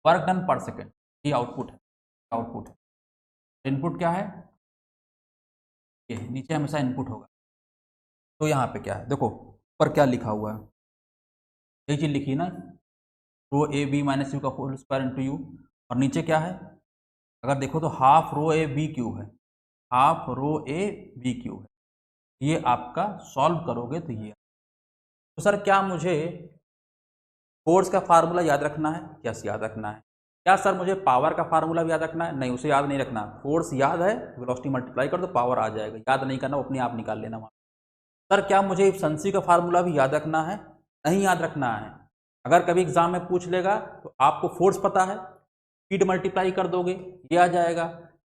वर्क डन पर सेकेंड, ये आउटपुट है, आउटपुट है। इनपुट क्या है, ये नीचे हमेशा इनपुट होगा। तो यहाँ पे क्या है देखो, ऊपर क्या लिखा हुआ है, यही चीज़ लिखी ना, rho A B minus U का होल स्क्वायर इंटू यू, और नीचे क्या है, अगर देखो तो half rho A B Q है, half rho A B Q है। ये आपका सॉल्व करोगे तो ये, तो सर क्या मुझे फोर्स का फार्मूला याद रखना है, यस याद रखना है। क्या सर मुझे पावर का फार्मूला भी याद रखना है, नहीं उसे याद नहीं रखना, फोर्स याद है, वेलोसिटी मल्टीप्लाई कर दो पावर आ जाएगा, याद नहीं करना, वो अपने आप निकाल लेना वहाँ। सर क्या मुझे एफिशिएंसी का फार्मूला भी याद रखना है, नहीं याद रखना है। अगर कभी एग्जाम में पूछ लेगा तो आपको फोर्स पता है, स्पीड मल्टीप्लाई कर दोगे ये आ जाएगा,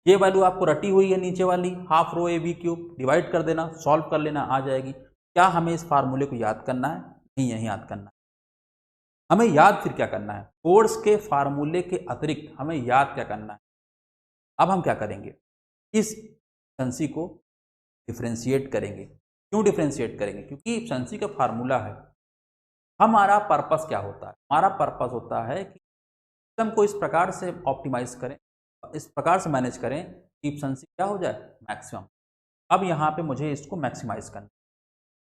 ये वैल्यू आपको रटी हुई है नीचे वाली half rho A B cube, divide कर देना, सॉल्व कर लेना, आ जाएगी। क्या हमें इस फार्मूले को याद करना है, नहीं यही याद करना है। हमें याद फिर क्या करना है, फोर्स के फार्मूले के अतिरिक्त हमें याद क्या करना है। अब हम क्या करेंगे, इस एफिशिएंसी को डिफ्रेंशिएट करेंगे। क्यों डिफ्रेंशिएट करेंगे, क्योंकि एफिशिएंसी का फार्मूला है। हमारा पर्पस क्या होता है, हमारा पर्पस होता है कि सिस्टम को इस प्रकार से ऑप्टिमाइज करें, इस प्रकार से मैनेज करें कि एफिशिएंसी क्या हो जाए, मैक्सिमम। अब यहाँ पे मुझे इसको मैक्सिमाइज करना है।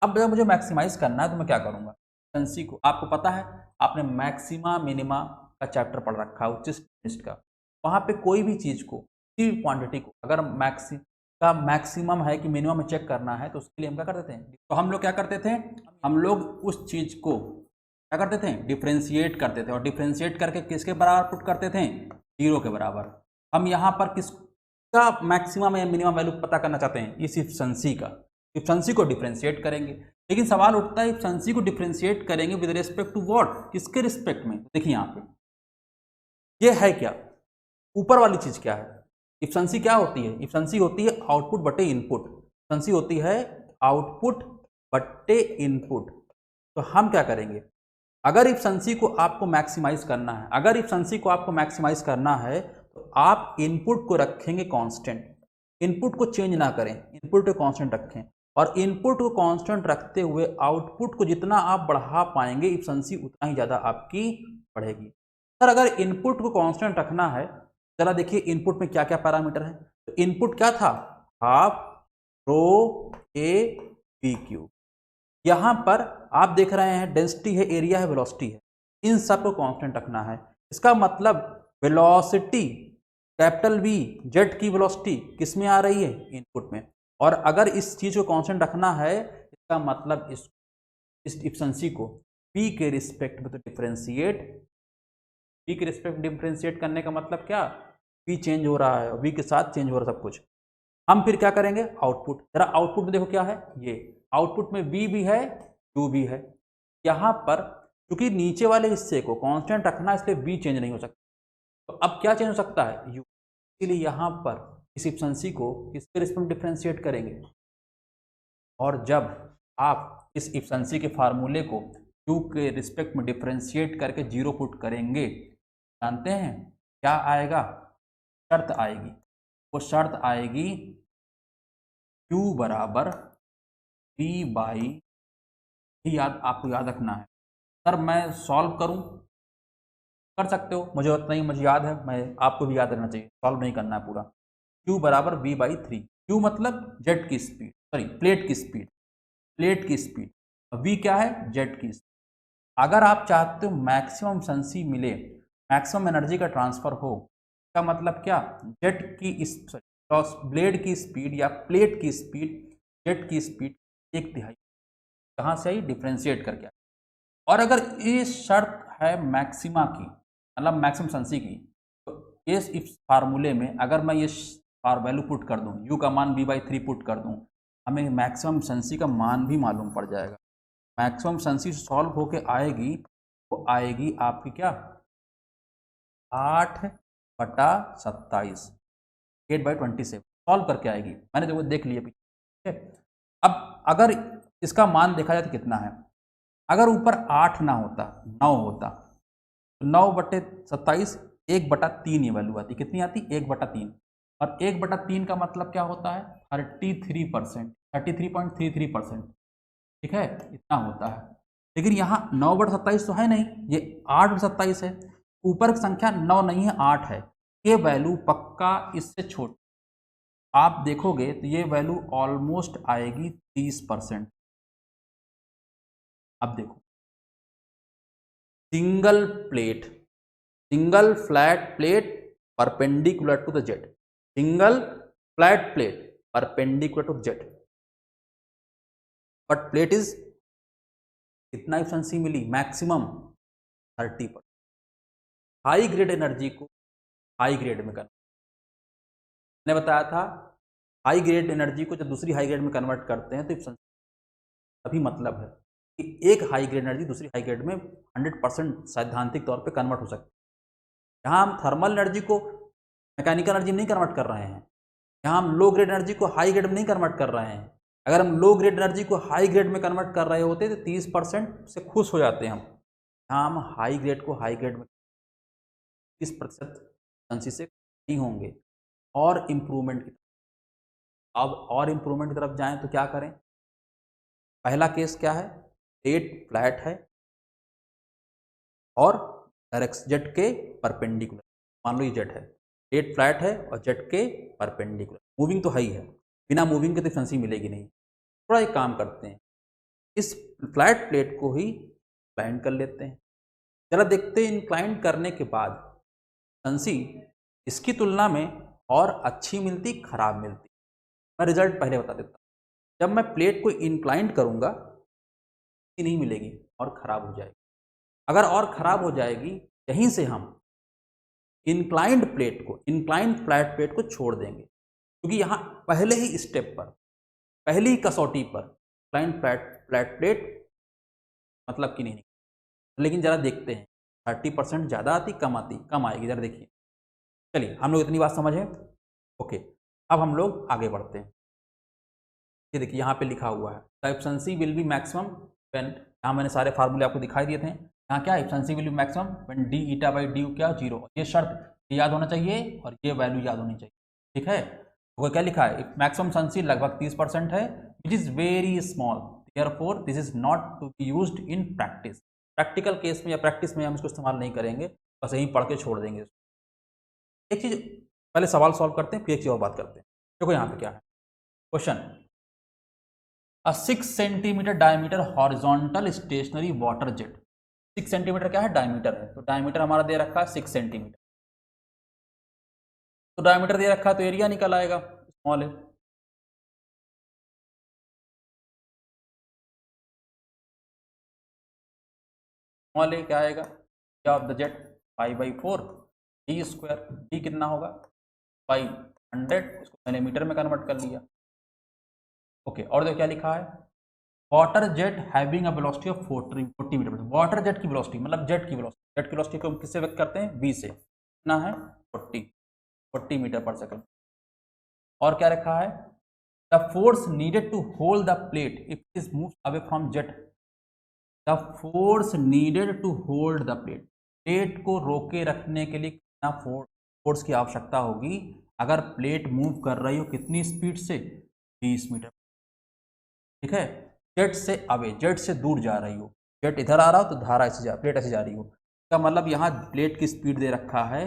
अब जब मुझे मैक्सिमाइज करना है तो मैं क्या करूँगा, एफिशिएंसी को, आपको पता है आपने मैक्सिमा मिनिमा का चैप्टर पढ़ रखा है उच्च लिस्ट का, वहाँ पे कोई भी चीज़ को, किसी भी क्वांटिटी को अगर मैक्सिमम है कि मिनिमम में चेक करना है तो उसके लिए हम क्या करते थे, तो हम लोग क्या करते थे, हम लोग उस चीज़ को क्या करते थे, डिफ्रेंशिएट करते थे, और डिफ्रेंशिएट करके किसके बराबर पुट करते थे, 0 के बराबर। हम यहाँ पर किसका मैक्सिमम या मिनिमम वैल्यू पता करना चाहते हैं, इस एफिशिएंसी का, एफिशिएंसी को डिफ्रेंशिएट करेंगे। लेकिन सवाल उठता है एफिशिएंसी को डिफ्रेंशिएट करेंगे विद रिस्पेक्ट टू व्हाट, किसके रिस्पेक्ट में। देखिए यहाँ पे ये है क्या, ऊपर वाली चीज क्या है, एफिशिएंसी क्या होती है, एफिशिएंसी होती है आउटपुट बटे इनपुट, एफिशिएंसी होती है आउटपुट बटे इनपुट। तो हम क्या करेंगे, अगर एफिशिएंसी को आपको मैक्सिमाइज करना है, अगर एफिशिएंसी को आपको मैक्सिमाइज करना है तो आप इनपुट को रखेंगे कांस्टेंट, इनपुट को चेंज ना करें, इनपुट को कांस्टेंट रखें, और इनपुट को कांस्टेंट रखते हुए आउटपुट को जितना आप बढ़ा पाएंगे एफिशिएंसी उतना ही ज़्यादा आपकी बढ़ेगी। सर अगर इनपुट को कांस्टेंट रखना है, जरा देखिए इनपुट में क्या क्या पैरामीटर है, तो इनपुट क्या था, half rho A B Q. यहाँ पर आप देख रहे हैं डेंसिटी है, एरिया है, वेलोसिटी है, इन सब को कांस्टेंट रखना है। इसका मतलब वेलोसिटी कैपिटल वी, जेट की वेलोसिटी किस में आ रही है, इनपुट में। और अगर इस चीज़ को कांस्टेंट रखना है, इसका मतलब इस एफिशिएंसी को पी के रिस्पेक्ट में तो डिफ्रेंशिएट, पी के रिस्पेक्ट डिफ्रेंशिएट करने का मतलब क्या, पी चेंज हो रहा है, वी के साथ चेंज हो रहा है सब कुछ। हम फिर क्या करेंगे, आउटपुट, जरा आउटपुट में देखो क्या है, ये आउटपुट में वी भी है, यू भी है। यहाँ पर क्योंकि नीचे वाले हिस्से को कांस्टेंट रखना है, इसलिए वी चेंज नहीं हो सकता, तो अब क्या चेंज हो सकता है, यू। इसलिए यहाँ पर इस एफिशिएंसी को किसके रिस्पेक्ट में डिफ्रेंशिएट करेंगे, और जब आप इस एफिशिएंसी के फार्मूले को यू के रिस्पेक्ट में डिफ्रेंशिएट करके 0 पुट करेंगे, जानते हैं क्या आएगा, शर्त आएगी, वो शर्त आएगी Q बराबर V बाई, याद आपको याद रखना है। सर मैं सॉल्व करूं, कर सकते हो, मुझे उतना ही मुझे याद है, मैं आपको भी याद रहना चाहिए, सॉल्व नहीं करना है पूरा। Q बराबर V बाई 3, Q मतलब जेट की स्पीड, सॉरी प्लेट की स्पीड, प्लेट की स्पीड, V क्या है, जेट की स्पीड। अगर आप चाहते हो मैक्सिमम एफिशिएंसी मिले, मैक्सिमम एनर्जी का ट्रांसफर हो, इसका मतलब क्या, जेट की ब्लेड की स्पीड या प्लेट की स्पीड, जेट की स्पीड 1/3 कहाँ से आई, डिफ्रेंशिएट करके। और अगर ये शर्त है मैक्सिमा की, मतलब मैक्सिमम एफिशिएंसी की, तो इस फार्मूले में अगर मैं ये वैल्यू पुट कर दूं, यू का मान V/3 पुट कर दूं, हमें मैक्सिमम एफिशिएंसी का मान भी मालूम पड़ जाएगा। मैक्सिमम एफिशिएंसी सॉल्व होके आएगी, वो आएगी आपकी क्या, 8/27, 8/27 सॉल्व करके आएगी, मैंने देखो देख लिया पीछे। अब अगर इसका मान देखा जाए तो कितना है, अगर ऊपर 8 ना होता, 9 होता, तो 9/27, 1/3 ये वैल्यू आती। कितनी आती? 1/3। और 1/3 का मतलब क्या होता है? 33%, 33.33%। ठीक है, इतना होता है। लेकिन यहाँ 9/27 तो है नहीं, ये 8/27 है। ऊपर की संख्या 9 नहीं है, 8 है। ये वैल्यू पक्का इससे छोटी, आप देखोगे तो ये वैल्यू ऑलमोस्ट आएगी 30%। अब देखो, single plate, single flat plate perpendicular to the jet, single flat plate perpendicular to the jet, but plate is कितना एफिशिएंसी मिली? मैक्सिमम 30%। हाई ग्रेड एनर्जी को हाई ग्रेड में करना, मैंने बताया था हाई ग्रेड एनर्जी को जब दूसरी हाई ग्रेड में कन्वर्ट करते हैं तो एफिशिएंसी, तभी मतलब है कि एक हाई ग्रेड एनर्जी दूसरी हाई ग्रेड में 100% सैद्धांतिक तौर पे कन्वर्ट हो सकती है। यहाँ हम थर्मल एनर्जी को मैकेनिकल एनर्जी में नहीं कन्वर्ट कर रहे हैं, यहाँ हम लो ग्रेड एनर्जी को हाई ग्रेड में नहीं कन्वर्ट कर रहे हैं। अगर हम लो ग्रेड एनर्जी को हाई ग्रेड में कन्वर्ट कर रहे होते तो 30% से खुश हो जाते हैं हम। यहाँ हम हाई ग्रेड को हाई ग्रेड में 30% एफिशिएंसी से नहीं होंगे। और इम्प्रूवमेंट की, अब और इम्प्रूवमेंट की तरफ जाएं तो क्या करें? पहला केस क्या है? प्लेट फ्लैट है और डायरेक्ट जेट के परपेंडिकुलर, मान लो ये जेट है, प्लेट फ्लैट है और जेट के परपेंडिकुलर, मूविंग तो है ही है, बिना मूविंग के तो एफिशिएंसी मिलेगी नहीं। थोड़ा एक काम करते हैं, इस फ्लैट प्लेट को ही इंक्लाइन कर लेते हैं। जरा देखते हैं इंक्लाइन करने के बाद एफिशिएंसी इसकी तुलना में और अच्छी मिलती, खराब मिलती। मैं रिजल्ट पहले बता देता हूँ। जब मैं प्लेट को इंक्लाइन करूंगा नहीं मिलेगी और खराब हो जाएगी। अगर और खराब हो जाएगी, यहीं से हम इंक्लाइंड प्लेट को, इंक्लाइंड फ्लैट प्लेट को छोड़ देंगे, क्योंकि यहाँ पहले ही स्टेप पर, पहली कसौटी पर इंक्लाइंड फ्लैट प्लेट मतलब कि नहीं। लेकिन जरा देखते हैं 30% ज़्यादा आती, कम आती? कम आएगी, जरा देखिए। चलिए, हम लोग इतनी बात समझे। ओके, अब हम लोग आगे बढ़ते हैं। ये देखिए यहाँ पे लिखा हुआ है the efficiency will be maximum when, यहाँ मैंने सारे फार्मूले आपको दिखाई दिए थे। यहाँ क्या efficiency will be maximum when D eta by D क्या 0। ये शर्त याद होना चाहिए और ये वैल्यू याद होनी चाहिए। ठीक है, तो क्या लिखा है? मैक्सिमम एफिशिएंसी लगभग 30% है, which is very small, therefore this is not to be used in practice. Practical case में या प्रैक्टिस में हम इसको इस्तेमाल नहीं करेंगे, बस यहीं पढ़ के छोड़ देंगे। एक चीज़ पहले सवाल सॉल्व करते हैं, फिर एक चीज़ और बात करते हैं। देखो यहाँ पे क्या है question. A 6 centimetre diameter horizontal stationary water jet, 6 centimetre क्या है? डायमीटर है, तो डायमीटर हमारा दे रखा है 6 सेंटीमीटर। तो डायमीटर दे रखा है तो एरिया निकल आएगा स्मॉल है। स्मॉल है क्या आएगा? Area of the jet π/4 D square, D कितना होगा? 500, इसको मैंने मीटर में कन्वर्ट कर लिया। ओके, और देखो क्या लिखा है? Water jet having a velocity of 40 metre. Water jet की वेलोसिटी मतलब जेट की वेलोसिटी, जेट की वेलोसिटी को हम किससे व्यक्त करते हैं? v से। कितना है? 40 मीटर पर सेकंड। और क्या रखा है? The force needed to hold the plate if it is move away from jet, the force needed to hold the plate, plate को रोके रखने के लिए कितना फोर्स की आवश्यकता होगी अगर प्लेट मूव कर रही हो, कितनी स्पीड से? 20 मीटर। ठीक है, जेट से अवे, जेट से दूर जा रही हो, जेट इधर आ रहा हो तो धारा ऐसे जा, प्लेट ऐसे जा रही हो, इसका मतलब यहाँ प्लेट की स्पीड दे रखा है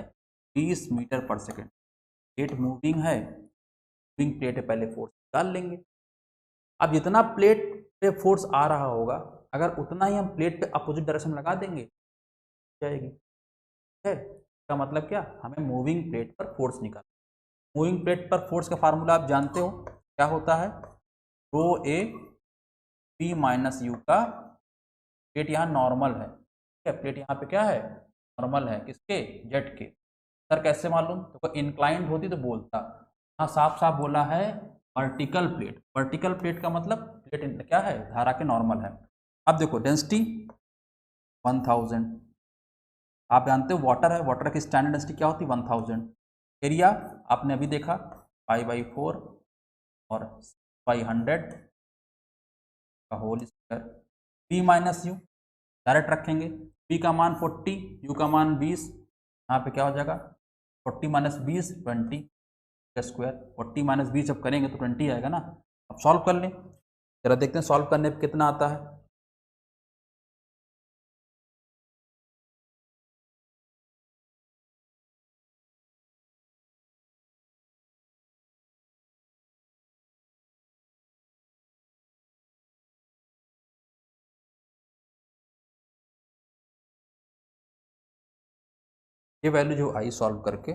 20 मीटर पर सेकेंड। प्लेट मूविंग है, मूविंग प्लेट है, पहले फोर्स डाल लेंगे। अब जितना प्लेट पे फोर्स आ रहा होगा, अगर उतना ही हम प्लेट पे अपोजिट डायरेक्शन लगा देंगे जाएगी। ठीक है, इसका मतलब क्या? हमें मूविंग प्लेट पर फोर्स निकाल, मूविंग प्लेट पर फोर्स का फार्मूला आप जानते हो क्या होता है? Rho A P minus U का, प्लेट यहाँ नॉर्मल है, ठीक है, प्लेट यहाँ पे क्या है? नॉर्मल है, किसके? जेट के। सर कैसे मालूम? तो इंक्लाइंड होती तो बोलता, हाँ साफ साफ बोला है वर्टिकल प्लेट। वर्टिकल प्लेट का मतलब प्लेट क्या है? धारा के नॉर्मल है। अब देखो डेंसिटी 1000, आप जानते हो वाटर है, वाटर की स्टैंडर्ड डेंसिटी क्या होती है? 1000। एरिया आपने अभी देखा π/4 और 500 का whole square, p minus U direct रखेंगे, p का मान 40, u का मान 20, यहाँ पे क्या हो जाएगा 40 माइनस 20 20 स्क्वायर, 40 माइनस 20 जब करेंगे तो 20 आएगा ना। अब सॉल्व कर लें, जरा देखते हैं सॉल्व करने पे कितना आता है। ये वैल्यू जो आई सॉल्व करके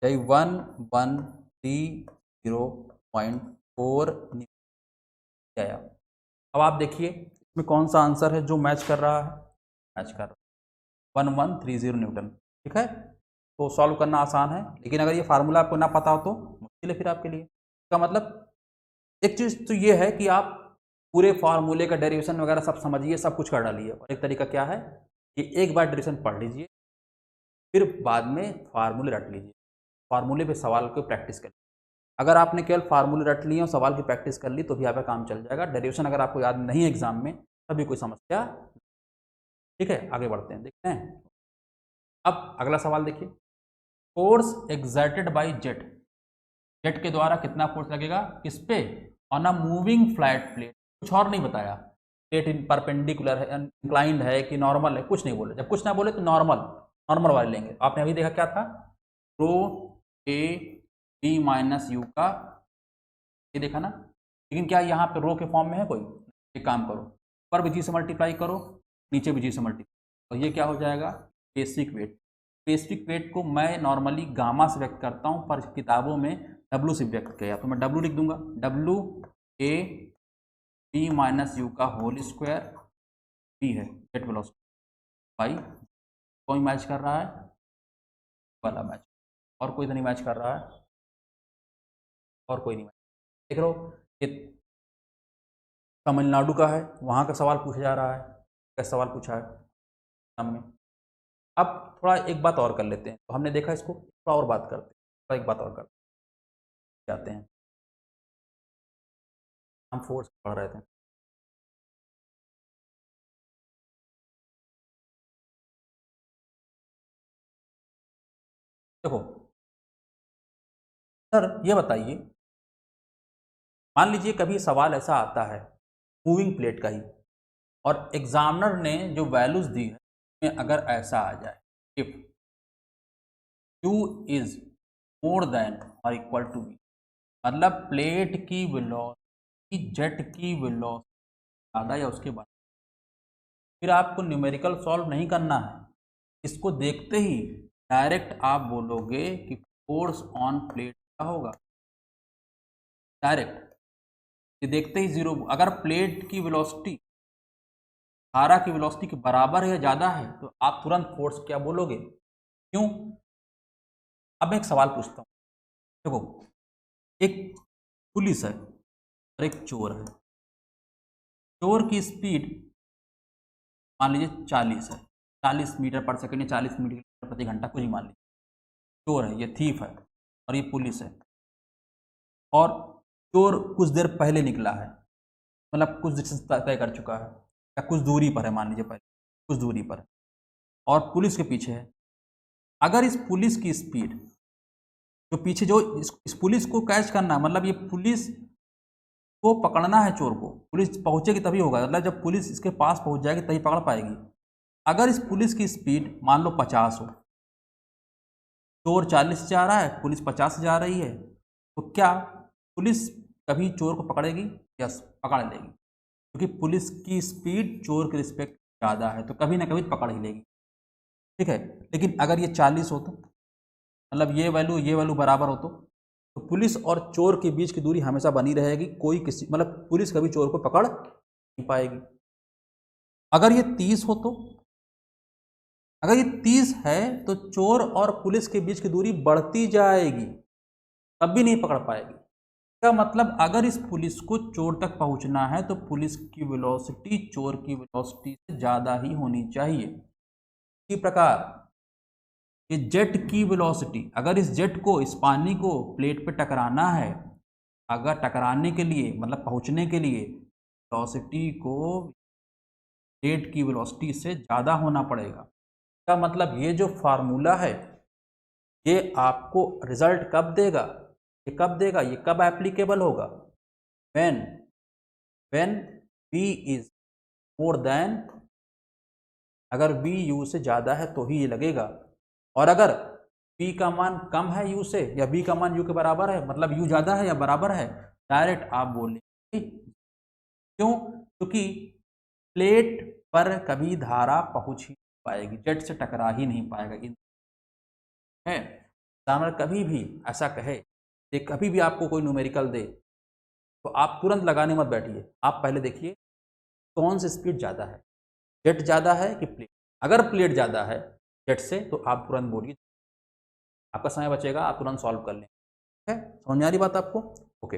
यही 1130.4 आया। अब आप देखिए इसमें कौन सा आंसर है जो मैच कर रहा है, मैच कर रहा है 1130 न्यूटन। ठीक है, तो सॉल्व करना आसान है, लेकिन अगर ये फार्मूला आपको ना पता हो तो मुश्किल है फिर आपके लिए। इसका मतलब एक चीज़ तो ये है कि आप पूरे फार्मूले का डेरिवेशन वगैरह सब समझिए, सब कुछ कर डालिए। और एक तरीका क्या है कि एक बार डेरिवेशन पढ़ लीजिए, फिर बाद में फार्मूले रट लीजिए, फार्मूले पे सवाल को प्रैक्टिस करिए। अगर आपने केवल फार्मूले रट लिए और सवाल की प्रैक्टिस कर ली तो भी आपका काम चल जाएगा। डेरिवेशन अगर आपको याद नहीं है एग्जाम में तभी कोई समस्या। ठीक है, आगे बढ़ते हैं, देखते हैं। अब अगला सवाल देखिए, force exerted by jet, jet के द्वारा कितना फोर्स लगेगा किस पे, on a moving flat plate. कुछ और नहीं बताया, प्लेट इन परपेंडिकुलर है, इंक्लाइंड है कि नॉर्मल है, कुछ नहीं बोले। जब कुछ ना बोले तो नॉर्मल, नॉर्मल वाले लेंगे। आपने अभी देखा क्या था, rho A B minus U का, ये देखा ना। लेकिन क्या यहाँ पे रो के फॉर्म में है कोई, एक काम करो ऊपर भी जी से मल्टीप्लाई करो, नीचे भी जी से मल्टीप्लाई, और ये क्या हो जाएगा बेसिक वेट। बेसिक वेट को मैं नॉर्मली गामा से व्यक्त करता हूँ, पर किताबों में डब्लू से व्यक्त किया, तो मैं डब्लू लिख दूंगा, W A B minus U का होल स्क्वायर, बी है जेट वेलोसिटी बाई, कोई मैच कर रहा है वाला मैच, और कोई तो नहीं मैच कर रहा है, और कोई नहीं मैच। देख रहे हो ये तमिलनाडु का है, वहाँ का सवाल पूछा जा रहा है, कैसा सवाल पूछा है हमने। अब थोड़ा एक बात और कर लेते हैं, तो हमने देखा इसको, थोड़ा और बात करते हैं, थोड़ा एक बात और करते जाते हैं। हम फोर्स पढ़ रहे थे, देखो सर ये बताइए, मान लीजिए कभी सवाल ऐसा आता है मूविंग प्लेट का ही, और एग्जामिनर ने जो वैल्यूज दी है उसमें अगर ऐसा आ जाए if u is more than और इक्वल टू v, मतलब प्लेट की वेलोसिटी जेट की वेलोसिटी ज़्यादा या उसके बाद, फिर आपको न्यूमेरिकल सॉल्व नहीं करना है, इसको देखते ही डायरेक्ट आप बोलोगे कि फोर्स ऑन प्लेट क्या होगा, डायरेक्ट ये देखते ही जीरो। अगर प्लेट की वेलोसिटी धारा की वेलोसिटी के बराबर है या ज़्यादा है तो आप तुरंत फोर्स क्या बोलोगे, क्यों। अब मैं एक सवाल पूछता हूँ, देखो एक पुलिस है और एक चोर है, चोर की स्पीड मान लीजिए 40 है, 40 मीटर पर सेकेंड या 40 मीटर प्रति घंटा, कुछ ही मान लीजिए। चोर है, ये थीफ है, और ये पुलिस है, और चोर कुछ देर पहले निकला है, मतलब कुछ डिस्टेंस तय कर चुका है, या कुछ दूरी पर है, मान लीजिए पहले कुछ दूरी पर है, और पुलिस के पीछे है। अगर इस पुलिस की स्पीड जो पीछे जो इस पुलिस को कैच करना है, मतलब ये पुलिस को पकड़ना है चोर को, पुलिस पहुंचेगी तभी होगा, मतलब जब पुलिस इसके पास पहुंच जाएगी तभी पकड़ पाएगी। अगर इस पुलिस की स्पीड मान लो 50 हो, चोर 40 से जा रहा है, पुलिस 50 से जा रही है, तो क्या पुलिस कभी चोर को पकड़ेगी, यस पकड़ लेगी, क्योंकि पुलिस की स्पीड चोर के रिस्पेक्ट ज़्यादा है, तो कभी ना कभी पकड़ ही लेगी। ठीक है, लेकिन अगर ये 40 हो तो, मतलब ये वैल्यू बराबर हो तो पुलिस और चोर के बीच की दूरी हमेशा बनी रहेगी, कोई किसी मतलब पुलिस कभी चोर को पकड़ नहीं पाएगी। अगर ये 30 हो तो, अगर ये 30 है तो चोर और पुलिस के बीच की दूरी बढ़ती जाएगी, तब भी नहीं पकड़ पाएगी। इसका मतलब अगर इस पुलिस को चोर तक पहुंचना है तो पुलिस की वेलोसिटी चोर की वेलोसिटी से ज़्यादा ही होनी चाहिए। इसी प्रकार ये जेट की वेलोसिटी, अगर इस जेट को, इस पानी को प्लेट पे टकराना है, अगर टकराने के लिए मतलब पहुंचने के लिए वेलोसिटी को प्लेट की वेलोसिटी से ज़्यादा होना पड़ेगा। इसका मतलब ये जो फार्मूला है ये आपको रिजल्ट कब देगा, ये कब देगा, ये कब एप्लीकेबल होगा, when v is more than, अगर v u से ज़्यादा है तो ही ये लगेगा, और अगर v का मान कम है u से या v का मान u के बराबर है, मतलब u ज़्यादा है या बराबर है, डायरेक्ट आप बोलेंगे। क्यों? क्योंकि प्लेट पर कभी धारा पहुंच ही नहीं पाएगी, जेट से टकरा ही नहीं पाएगा। इन है एग्जामिनर कभी भी ऐसा कहे, ये कभी भी आपको कोई न्यूमेरिकल दे तो आप तुरंत लगाने मत बैठिए, आप पहले देखिए कौन सी स्पीड ज़्यादा है, जेट ज़्यादा है कि प्लेट। अगर प्लेट ज़्यादा है जेट से तो आप तुरंत बोलिए, आपका समय बचेगा, आप तुरंत सॉल्व कर लें। ठीक है, समझ में आ रही बात आपको? ओके,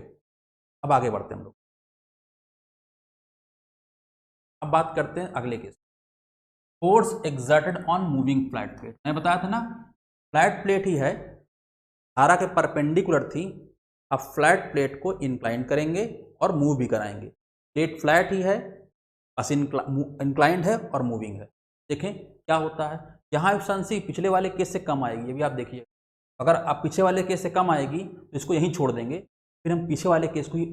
अब आगे बढ़ते हैं हम लोग। अब बात करते हैं अगले case, force exerted on moving flat plate. मैं बताया था ना, फ्लैट प्लेट ही है, धारा के परपेंडिकुलर थी, अब फ्लैट प्लेट को इंक्लाइन करेंगे और मूव भी कराएंगे। प्लेट फ्लैट ही है, बस इंक्लाइंड है और मूविंग है। देखें क्या होता है, यहाँ एफिशिएंसी पिछले वाले केस से कम आएगी, ये भी आप देखिए। अगर आप पीछे वाले केस से कम आएगी तो इसको यहीं छोड़ देंगे, फिर हम पीछे वाले केस को ही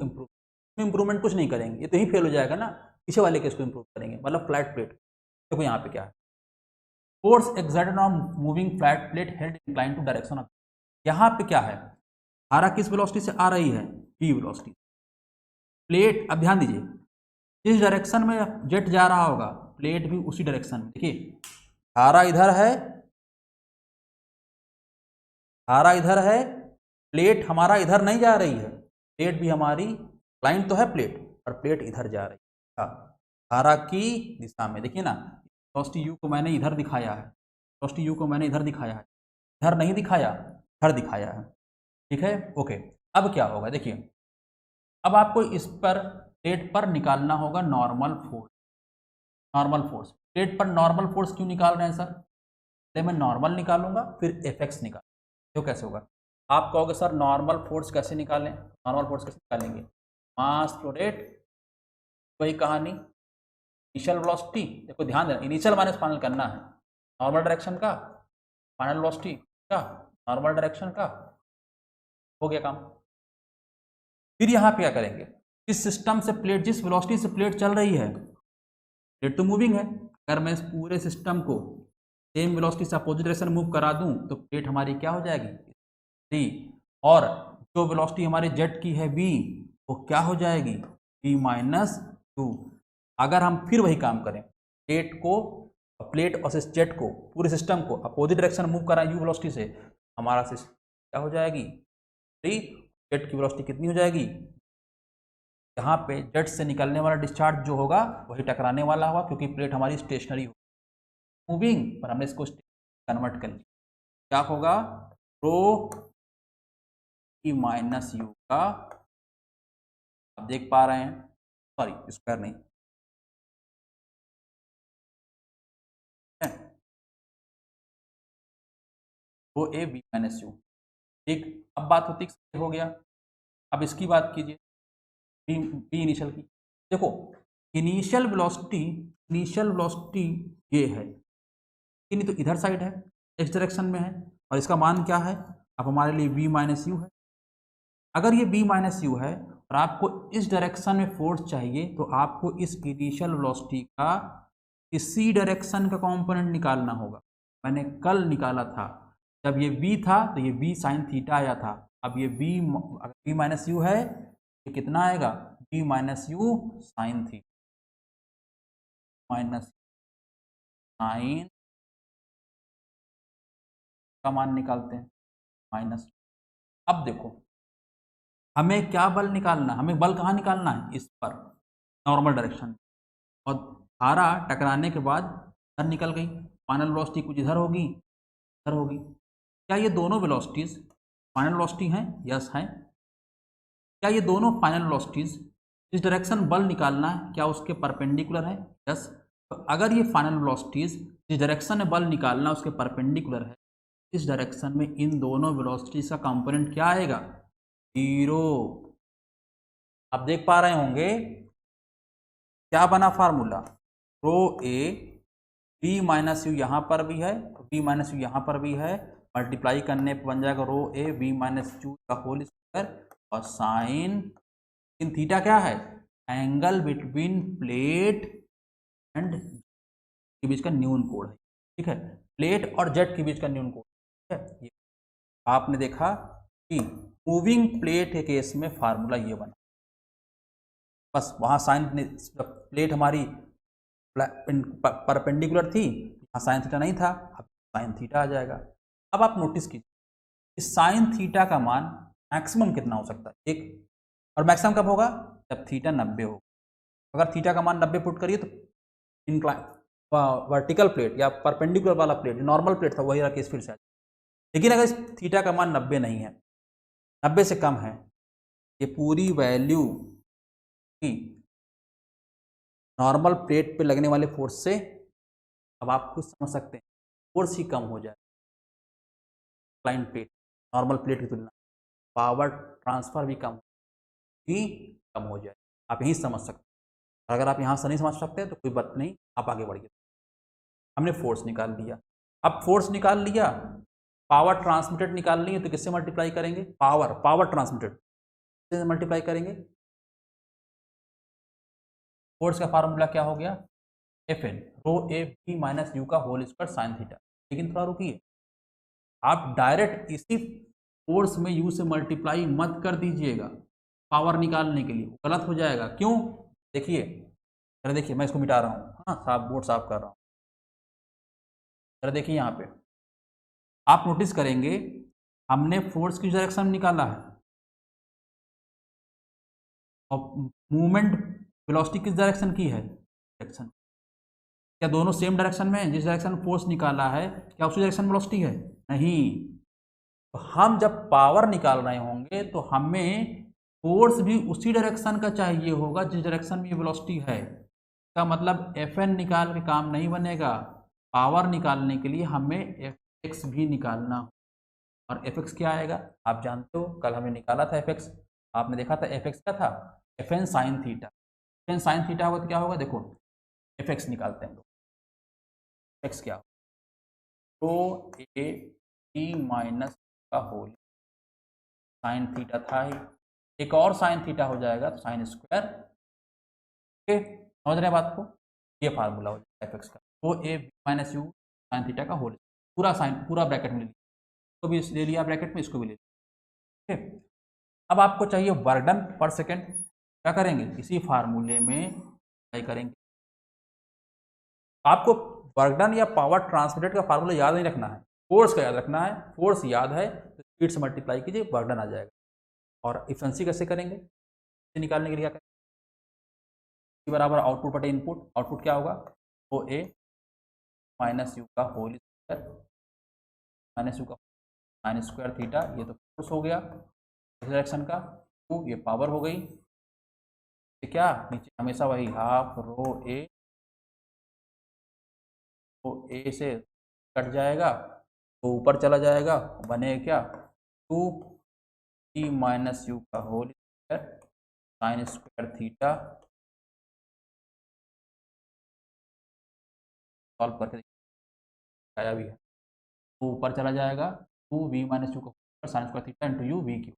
इम्प्रूवमेंट कुछ नहीं करेंगे, ये तो यहीं फेल हो जाएगा ना, पीछे वाले केस को इम्प्रूव करेंगे, मतलब फ्लैट प्लेट। देखो यहाँ पे क्या है, force exerted on moving flat plate held inclined to direction of, यहाँ पे क्या है, धारा किस वेलोसिटी से आ रही है, v वेलोसिटी। प्लेट, अब ध्यान दीजिए, जिस डायरेक्शन में जेट जा रहा होगा प्लेट भी उसी डायरेक्शन में, देखिए धारा इधर है, धारा इधर है, प्लेट हमारा इधर नहीं जा रही है, प्लेट भी हमारी लाइन तो है प्लेट, और प्लेट इधर जा रही है धारा की दिशा में। देखिए ना, वेलोसिटी u को मैंने इधर दिखाया है, वेलोसिटी u को मैंने इधर दिखाया है, इधर नहीं दिखाया, इधर दिखाया है। ठीक है, ओके। अब क्या होगा, देखिए अब आपको इस पर प्लेट पर निकालना होगा normal force. Normal force, plate पर नॉर्मल फोर्स क्यों निकाल रहे हैं सर, पहले मैं नॉर्मल निकालूंगा फिर एफएक्स निकाल, तो कैसे होगा, आप कहोगे सर नॉर्मल फोर्स कैसे निकालें, नॉर्मल फोर्स कैसे निकालेंगे, मास फ्लो रेट, वही कहानी, इनिशियल वेलोसिटी। देखो ध्यान देना, इनिशियल माइनस फाइनल करना है, नॉर्मल डायरेक्शन का फाइनल वेलोसिटी का नॉर्मल डायरेक्शन का, हो गया काम। फिर यहाँ पे क्या करेंगे, इस सिस्टम से प्लेट, जिस वेलोसिटी से प्लेट चल रही है, प्लेट तो मूविंग है, अगर मैं इस पूरे सिस्टम को सेम वेलोसिटी से अपोजिट डायरेक्शन मूव करा दूं तो प्लेट हमारी क्या हो जाएगी, डी, और जो वेलोसिटी हमारे जेट की है v, वो क्या हो जाएगी, v-2। अगर हम फिर वही काम करें, प्लेट को, प्लेट और जेट को, पूरे सिस्टम को अपोजिट डायरेक्शन मूव कराएं u वेलोसिटी से, हमारा सिस्टम क्या हो जाएगी, जेट की वेलोसिटी कितनी हो जाएगी, यहाँ पे जेट से निकलने वाला डिस्चार्ज जो होगा वही टकराने वाला होगा, क्योंकि प्लेट हमारी स्टेशनरी हो, मूविंग, पर हमने इसको कन्वर्ट कर लिया, क्या होगा, रो ई माइनस यू का, आप देख पा रहे हैं, सॉरी स्क्वायर नहीं, रो ए बी माइनस यू। ठीक, अब बात होती है, हो गया। अब इसकी बात कीजिए, बी इनिशियल की, देखो इनिशियल वेलोसिटी ये है, नहीं तो इधर साइड है, एक्स डायरेक्शन में है, और इसका मान क्या है, अब हमारे लिए v माइनस यू है। अगर ये v माइनस यू है और आपको इस डायरेक्शन में फोर्स चाहिए, तो आपको इस इनिशियल वेलोसिटी का इसी डायरेक्शन का कंपोनेंट निकालना होगा। मैंने कल निकाला था, जब ये v था तो ये v साइन थीटा आया था, अब ये v माइनस यू है, ये कितना आएगा, v minus U sine theta, minus sine का मान निकालते हैं माइनस। अब देखो हमें क्या बल निकालना, हमें बल कहाँ निकालना है, इस पर, नॉर्मल डायरेक्शन, और धारा टकराने के बाद इधर निकल गई, फाइनल वेलोसिटी कुछ इधर होगी, इधर होगी। क्या ये दोनों वेलोसिटीज फाइनल वेलोसिटी हैं, यस हैं। क्या ये दोनों फाइनल वेलोसिटीज, जिस डायरेक्शन बल निकालना है, क्या उसके परपेंडिकुलर है, यस। तो अगर ये फाइनल वेलोसिटीज जिस डायरेक्शन में बल निकालना उसके परपेंडिकुलर है, इस डायरेक्शन में इन दोनों वेलोसिटीज का कंपोनेंट क्या आएगा, जीरो। आप देख पा रहे होंगे क्या बना formula, rho A B minus U यहाँ पर भी है, बी माइनस यू यहाँ पर भी है, मल्टीप्लाई करने पर बन जाएगा rho A B minus U का होल स्क्वायर और साइन इन थीटा क्या है, एंगल बिटवीन प्लेट एंड के बीच का न्यून कोण है, ठीक है, प्लेट और जेट के बीच का न्यून कोण, ठीक है। ये आपने देखा कि मूविंग प्लेट के केस में फार्मूला ये बना, बस वहाँ साइन प्लेट हमारी परपेंडिकुलर थी, यहाँ साइन थीटा नहीं था, अब साइन थीटा आ जाएगा। अब आप नोटिस कीजिए इस साइन थीटा का मान मैक्सिमम कितना हो सकता है, एक, और मैक्सिमम कब होगा, जब थीटा 90 हो। अगर थीटा का मान 90 पुट करिए तो इंक्लाइन वर्टिकल प्लेट या परपेंडिकुलर वाला प्लेट, नॉर्मल प्लेट था वही रहा केस फिर से आ जाए। लेकिन अगर इस थीटा का मान 90 नहीं है, 90 से कम है, ये पूरी वैल्यू की नॉर्मल प्लेट पे लगने वाले फोर्स से, अब आप खुद समझ सकते हैं, फोर्स ही कम हो जाए इंक्लाइन प्लेट नॉर्मल प्लेट की तुलना, पावर ट्रांसफर भी कम हो जाए, आप यही समझ सकते हैं। अगर आप यहाँ से नहीं समझ सकते तो कोई बात नहीं, आप आगे बढ़िए। हमने फोर्स निकाल लिया, अब फोर्स निकाल लिया, पावर ट्रांसमिटेड निकालनी है तो किससे मल्टीप्लाई करेंगे, पावर ट्रांसमिटेड से मल्टीप्लाई करेंगे। फोर्स का फार्मूला क्या हो गया, F N rho A B minus U का होल स्क्वायर साइन थीटा। लेकिन थोड़ा रुकिए, आप डायरेक्ट इसी फोर्स में यू से मल्टीप्लाई मत कर दीजिएगा पावर निकालने के लिए, गलत हो जाएगा। क्यों, देखिए, अरे देखिए मैं इसको मिटा रहा हूँ, हाँ साफ बोर्ड साफ कर रहा हूँ। अरे देखिए यहाँ पे आप नोटिस करेंगे हमने फोर्स की डायरेक्शन निकाला है और मूवमेंट वेलोसिटी किस डायरेक्शन की है, डायरेक्शन, क्या दोनों सेम डायरेक्शन में है, जिस डायरेक्शन में फोर्स निकाला है क्या उसी डायरेक्शन में वेलोसिटी है, नहीं। तो हम जब पावर निकाल रहे होंगे तो हमें फोर्स भी उसी डायरेक्शन का चाहिए होगा जिस डायरेक्शन में वेलोसिटी है। का मतलब एफ एन निकाल के काम नहीं बनेगा, पावर निकालने के लिए हमें एफ एक्स भी निकालना, और एफ एक्स क्या आएगा आप जानते हो, कल हमने निकाला था एफ एक्स, आपने देखा था एफ एक्स क्या था, F N sine theta. F N sine theta होगा तो क्या होगा, देखो एफ एक्स निकालते हैं हम लोग, एक्स क्या रो ए बी माइनस का होल साइन थीटा था ही, एक और साइन थीटा हो जाएगा तो साइन स्क्वायर, ओके समझ रहे हैं बात को, ये फार्मूला हो जाएगा एफ एक्स का, rho A B minus U sine theta का होल, पूरा साइन पूरा ब्रैकेट में ले लिया, इसको भी ले लिया ब्रैकेट में, इसको भी ले लिया, ठीक। अब आपको चाहिए वर्क डन पर सेकेंड, क्या करेंगे, इसी फार्मूले में अप्लाई करेंगे। आपको वर्क डन या पावर ट्रांसमिटेड का फार्मूला याद नहीं रखना है, फोर्स का याद रखना है, फोर्स याद है तो स्पीड से मल्टीप्लाई कीजिए वर्क डन आ जाएगा। और इफिशिएंसी कैसे करेंगे, इसे निकालने के लिए क्या करेंगे, बराबर आउटपुट बटे इनपुट, आउटपुट क्या होगा, ओ ए माइनस यू का होल स्क्वायर माइनस यू का साइन स्क्वायर थीटा, ये तो फोर्स हो गया इस डायरेक्शन का, ये पावर हो गई, क्या नीचे हमेशा वही हाफ रो ए से कट जाएगा तो ऊपर चला जाएगा, बने क्या 2 माइनस यू का whole square sine square theta, solve करके आया भी है, तो ऊपर चला जाएगा 2v माइनस यू का sine square theta into U V Q.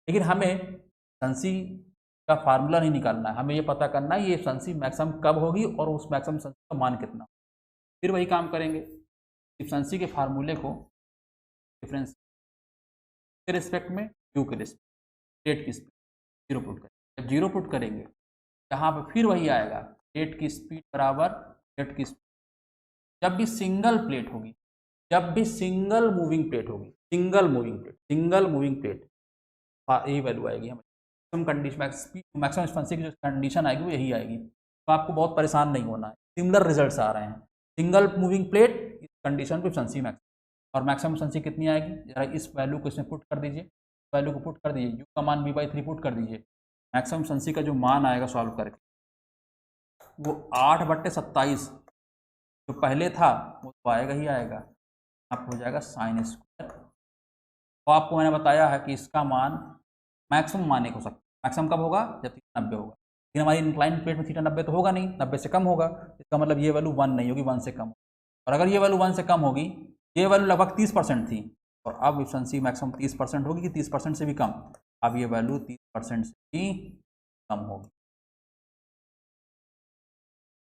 लेकिन हमें एफिशिएंसी का फार्मूला नहीं निकालना है, हमें ये पता करना है ये एफिशिएंसी मैक्सिमम कब होगी और उस मैक्सिमम एफिशिएंसी का मान कितना। फिर वही काम करेंगे, एफिशिएंसी के फार्मूले को डिफरेंस के रिस्पेक्ट में यू के रिस्पेक्ट रेट की स्पीड जीरो पुट करेंगे, जब जीरो पुट करेंगे यहाँ पर फिर वही आएगा, रेट की स्पीड बराबर रेट की स्पीड, जब भी सिंगल प्लेट होगी, जब भी सिंगल मूविंग प्लेट होगी, सिंगल मूविंग प्लेट यही वैल्यू आएगी हमें, मैक्सिमम कंडीशन मैक्सिमम एफिशिएंसी की जो कंडीशन आएगी वो यही आएगी। तो आपको बहुत परेशान नहीं होना है, सिमिलर रिजल्ट्स आ रहे हैं, सिंगल मूविंग प्लेट इस कंडीशन पे एफिशिएंसी मैक्सिमम, और मैक्सिमम एफिशिएंसी कितनी आएगी, जरा इस वैल्यू को इसमें पुट कर दीजिए, वैल्यू को पुट कर दीजिए, यू का मान b/3 पुट कर दीजिए, मैक्सिमम एफिशिएंसी का जो मान आएगा सॉल्व करके वो 8/27 जो पहले था वो तो आएगा ही आएगा, आपको हो जाएगा साइन स्क्वायर। तो आपको मैंने बताया है कि इसका मान मैक्सिमम मान एक हो सकता है, मैक्सिमम कब होगा, जब 90 होगा, लेकिन हमारी इंक्लाइन प्लेट में थीटा 90 तो होगा नहीं, 90 से कम होगा, इसका मतलब ये वैल्यू 1 नहीं होगी, 1 से कम। और अगर ये वैल्यू 1 से कम होगी, ये वैल्यू लगभग 30% थी, और अब एफिशिएंसी मैक्सिमम 30% होगी कि 30% से भी कम। अब ये वैल्यू 30% से भी कम होगी।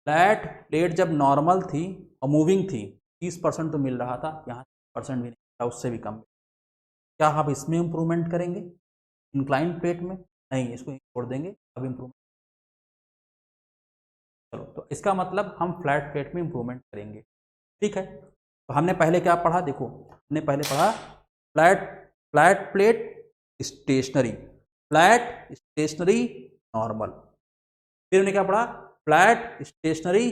फ्लैट प्लेट जब नॉर्मल थी और मूविंग थी, 30% तो मिल रहा था, यहाँ 30% भी नहीं था, उससे भी कम। क्या आप इसमें इम्प्रूवमेंट करेंगे इंक्लाइन प्लेट में? नहीं, इसको छोड़ देंगे, अब इम्प्रूवमेंट। चलो, तो इसका मतलब हम फ्लैट प्लेट में इम्प्रूवमेंट करेंगे। ठीक है, तो हमने पहले क्या पढ़ा? देखो, हमने पहले पढ़ा flat flat plate stationary, flat stationary normal. फिर हमने क्या पढ़ा? Flat stationary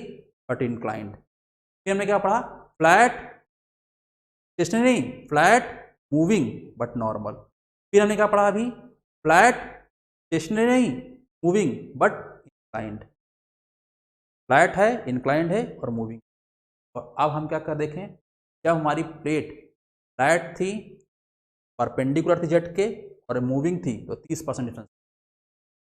but inclined. फिर हमने क्या पढ़ा? Flat stationary, flat moving but normal. फिर हमने क्या पढ़ा अभी? फ्लैट स्टेशनरी नहीं, मूविंग बट इंक्लाइंड। फ्लैट है, इंक्लाइंड है और मूविंग। और अब हम क्या कर देखें, जब हमारी प्लेट फ्लैट थी, परपेंडिकुलर थी जेट के, और मूविंग थी, तो 30% डिफरेंस।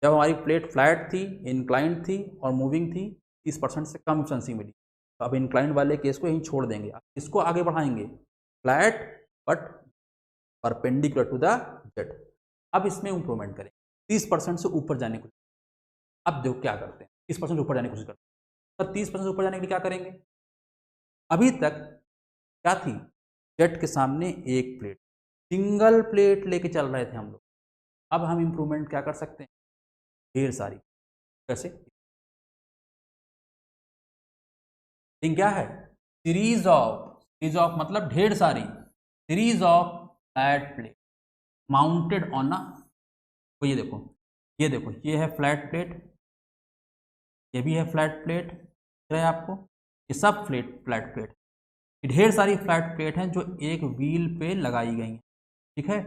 जब हमारी प्लेट फ्लैट थी, इंक्लाइंड थी और मूविंग थी, 30% से कम एफिशिएंसी मिली। तो अब इंक्लाइंड वाले केस को यहीं छोड़ देंगे, इसको आगे बढ़ाएंगे, flat but perpendicular to the jet. अब इसमें इंप्रूवमेंट करें, 30% से ऊपर जाने की। अब देखो क्या करते हैं, 30% ऊपर जाने की कोशिश करते हैं। तो 30% ऊपर जाने के लिए क्या करेंगे? अभी तक क्या थी? जेट के सामने एक प्लेट, सिंगल प्लेट लेके चल रहे थे हम लोग। अब हम इंप्रूवमेंट क्या कर सकते हैं? ढेर सारी। कैसे? क्या है? सीरीज ऑफ मतलब ढेर सारी, series of flat plate mounted on a, तो ये देखो, ये देखो, ये है फ्लैट प्लेट, ये भी है फ्लैट प्लेट, दिख रहा है आपको? ये सब फ्लैट प्लेट, ढेर सारी फ्लैट प्लेट हैं जो एक व्हील पे लगाई गई हैं। ठीक है,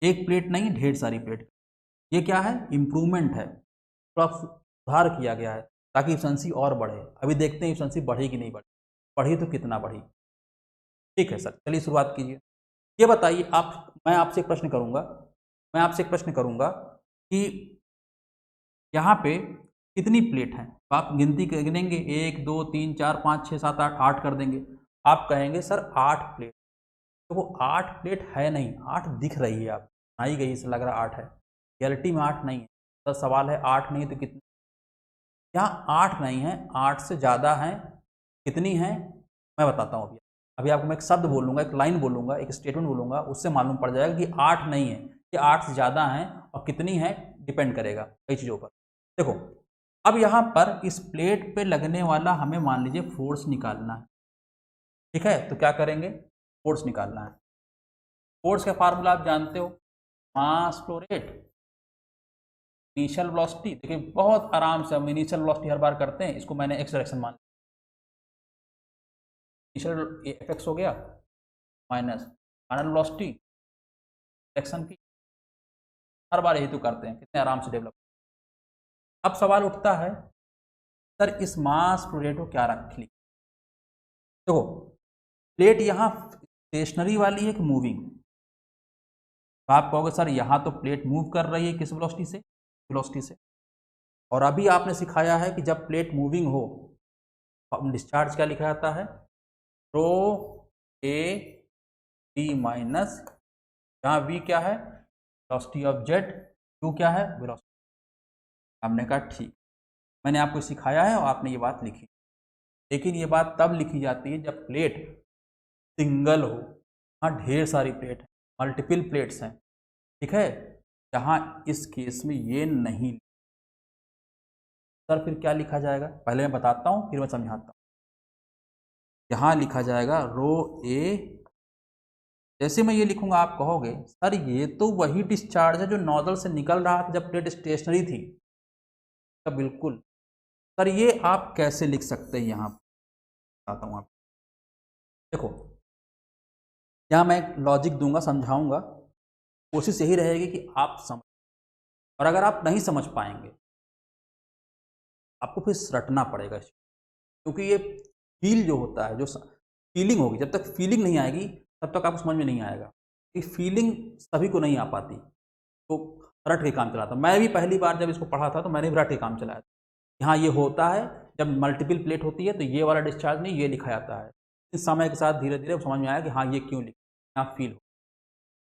एक प्लेट नहीं, ढेर सारी प्लेट। ये क्या है? इम्प्रूवमेंट है, थोड़ा सुधार किया गया है ताकि एफिशिएंसी और बढ़े। अभी देखते हैं एफिशिएंसी बढ़ी कि नहीं बढ़ी, बढ़ी तो कितना बढ़ी। ठीक है सर, चलिए शुरुआत कीजिए। ये बताइए आप, मैं आपसे एक प्रश्न करूंगा, मैं आपसे एक प्रश्न करूंगा कि यहाँ पे कितनी प्लेट हैं? तो आप गिनती गिनेंगे, 1 2 3 4 5 6 7 8, 8 कर देंगे। आप कहेंगे सर 8 प्लेट, तो वो 8 प्लेट है नहीं, 8 दिख रही है, आप बनाई गई से लग रहा 8 है, रियलिटी में 8 नहीं है। तो सवाल है 8 नहीं तो कितनी? यहाँ 8 नहीं है, 8 से ज़्यादा हैं। कितनी हैं मैं बताता हूँ। अभी अभी आपको मैं एक शब्द बोलूँगा, एक लाइन बोलूँगा, एक स्टेटमेंट बोलूँगा, उससे मालूम पड़ जाएगा कि 8 नहीं है, कि 8 से ज़्यादा हैं, और कितनी है डिपेंड करेगा कई चीज़ों पर। देखो, अब यहाँ पर इस प्लेट पे लगने वाला हमें मान लीजिए फोर्स निकालना है। ठीक है, तो क्या करेंगे? फोर्स निकालना है। फोर्स का फार्मूला आप जानते हो, mass flow rate, initial velocity. देखिए बहुत आराम से हम इनिशियल वेलोसिटी हर बार करते हैं, इसको मैंने एक्स डायरेक्शन मान, इनिशियल एफ एक्स हो गया माइनस फाइनल वेलोसिटी डायरेक्शन की। हर बार यही तो करते हैं, कितने आराम से डेवलप। अब सवाल उठता है, सर इस मास फ्लो रेट को क्या रख ली? देखो, प्लेट यहाँ स्टेशनरी वाली है कि मूविंग? तो आप कहोगे सर यहाँ तो प्लेट मूव कर रही है, किस वेलोसिटी से? वेलोसिटी से। और अभी आपने सिखाया है कि जब प्लेट मूविंग हो, डिस्चार्ज क्या लिखा जाता है? रो ए टी माइनस, जहाँ वी क्या है? वेलोसिटी ऑफ जेट, यू क्या है? वेलोसिटी। हमने कहा ठीक, मैंने आपको सिखाया है और आपने ये बात लिखी। लेकिन ये बात तब लिखी जाती है जब प्लेट सिंगल हो, हाँ ढेर सारी प्लेट है, मल्टीपल प्लेट्स हैं। ठीक है, जहाँ इस केस में ये नहीं। सर फिर क्या लिखा जाएगा? पहले मैं बताता हूँ फिर मैं समझाता हूँ। यहाँ लिखा जाएगा रो ए, जैसे मैं ये लिखूंगा आप कहोगे सर ये तो वही डिस्चार्ज है जो नोजल से निकल रहा था जब प्लेट स्टेशनरी थी। तो बिल्कुल सर, ये आप कैसे लिख सकते हैं? यहाँ बताता हूँ आप, देखो यहाँ मैं लॉजिक दूंगा, समझाऊंगा, कोशिश यही रहेगी कि आप समझ। और अगर आप नहीं समझ पाएंगे, आपको फिर रटना पड़ेगा, क्योंकि ये फील जो होता है, जो फीलिंग होगी, जब तक फीलिंग नहीं आएगी तब तक आपको समझ में नहीं आएगा। कि फीलिंग सभी को नहीं आ पाती, तो रट के काम चलाता हूँ। मैं भी पहली बार जब इसको पढ़ा था तो मैंने भी रट के काम चलाया था। यहाँ ये होता है जब मल्टीपल प्लेट होती है तो ये वाला डिस्चार्ज नहीं, ये लिखा जाता है। इस समय के साथ धीरे धीरे समझ में आया कि हाँ ये क्यों लिखा, यहाँ फील हो,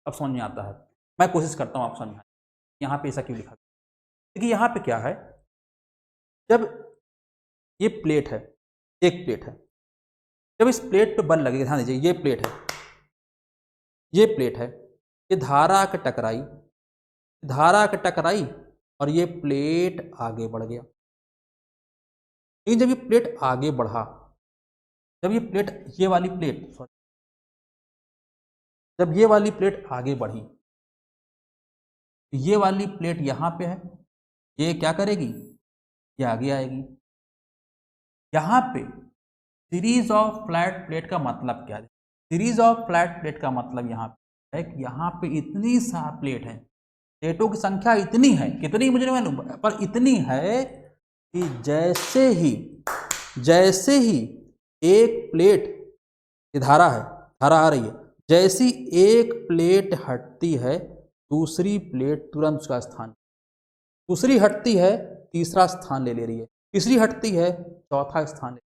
अब समझ में आता है। मैं कोशिश करता हूँ आप समझाएं यहाँ पे ऐसा क्यों लिखा। क्योंकि यहाँ पे क्या है, जब ये प्लेट है, एक प्लेट है, जब इस प्लेट पे बल लगेगा, ध्यान दीजिए, ये प्लेट है, ये प्लेट है, ये धारा आके टकराई, धारा आके टकराई और ये प्लेट आगे बढ़ गया। लेकिन जब ये प्लेट आगे बढ़ा, जब ये प्लेट, ये वाली प्लेट, सॉरी, जब ये वाली प्लेट आगे बढ़ी, ये वाली प्लेट यहाँ पे है, ये क्या करेगी, ये आगे आएगी। यहाँ पे सीरीज ऑफ फ्लैट प्लेट का मतलब क्या है? सीरीज ऑफ फ्लैट प्लेट का मतलब यहाँ पे है कि यहाँ पे इतनी सा प्लेट है, प्लेटों की संख्या इतनी है, कितनी मुझे नहीं मालूम, पर इतनी है कि जैसे ही एक प्लेट, ये धारा है, धारा आ रही है, जैसी एक प्लेट हटती है दूसरी प्लेट तुरंत उसका स्थान, दूसरी हटती है तीसरा स्थान ले रही है, तीसरी हटती है चौथा स्थान ले।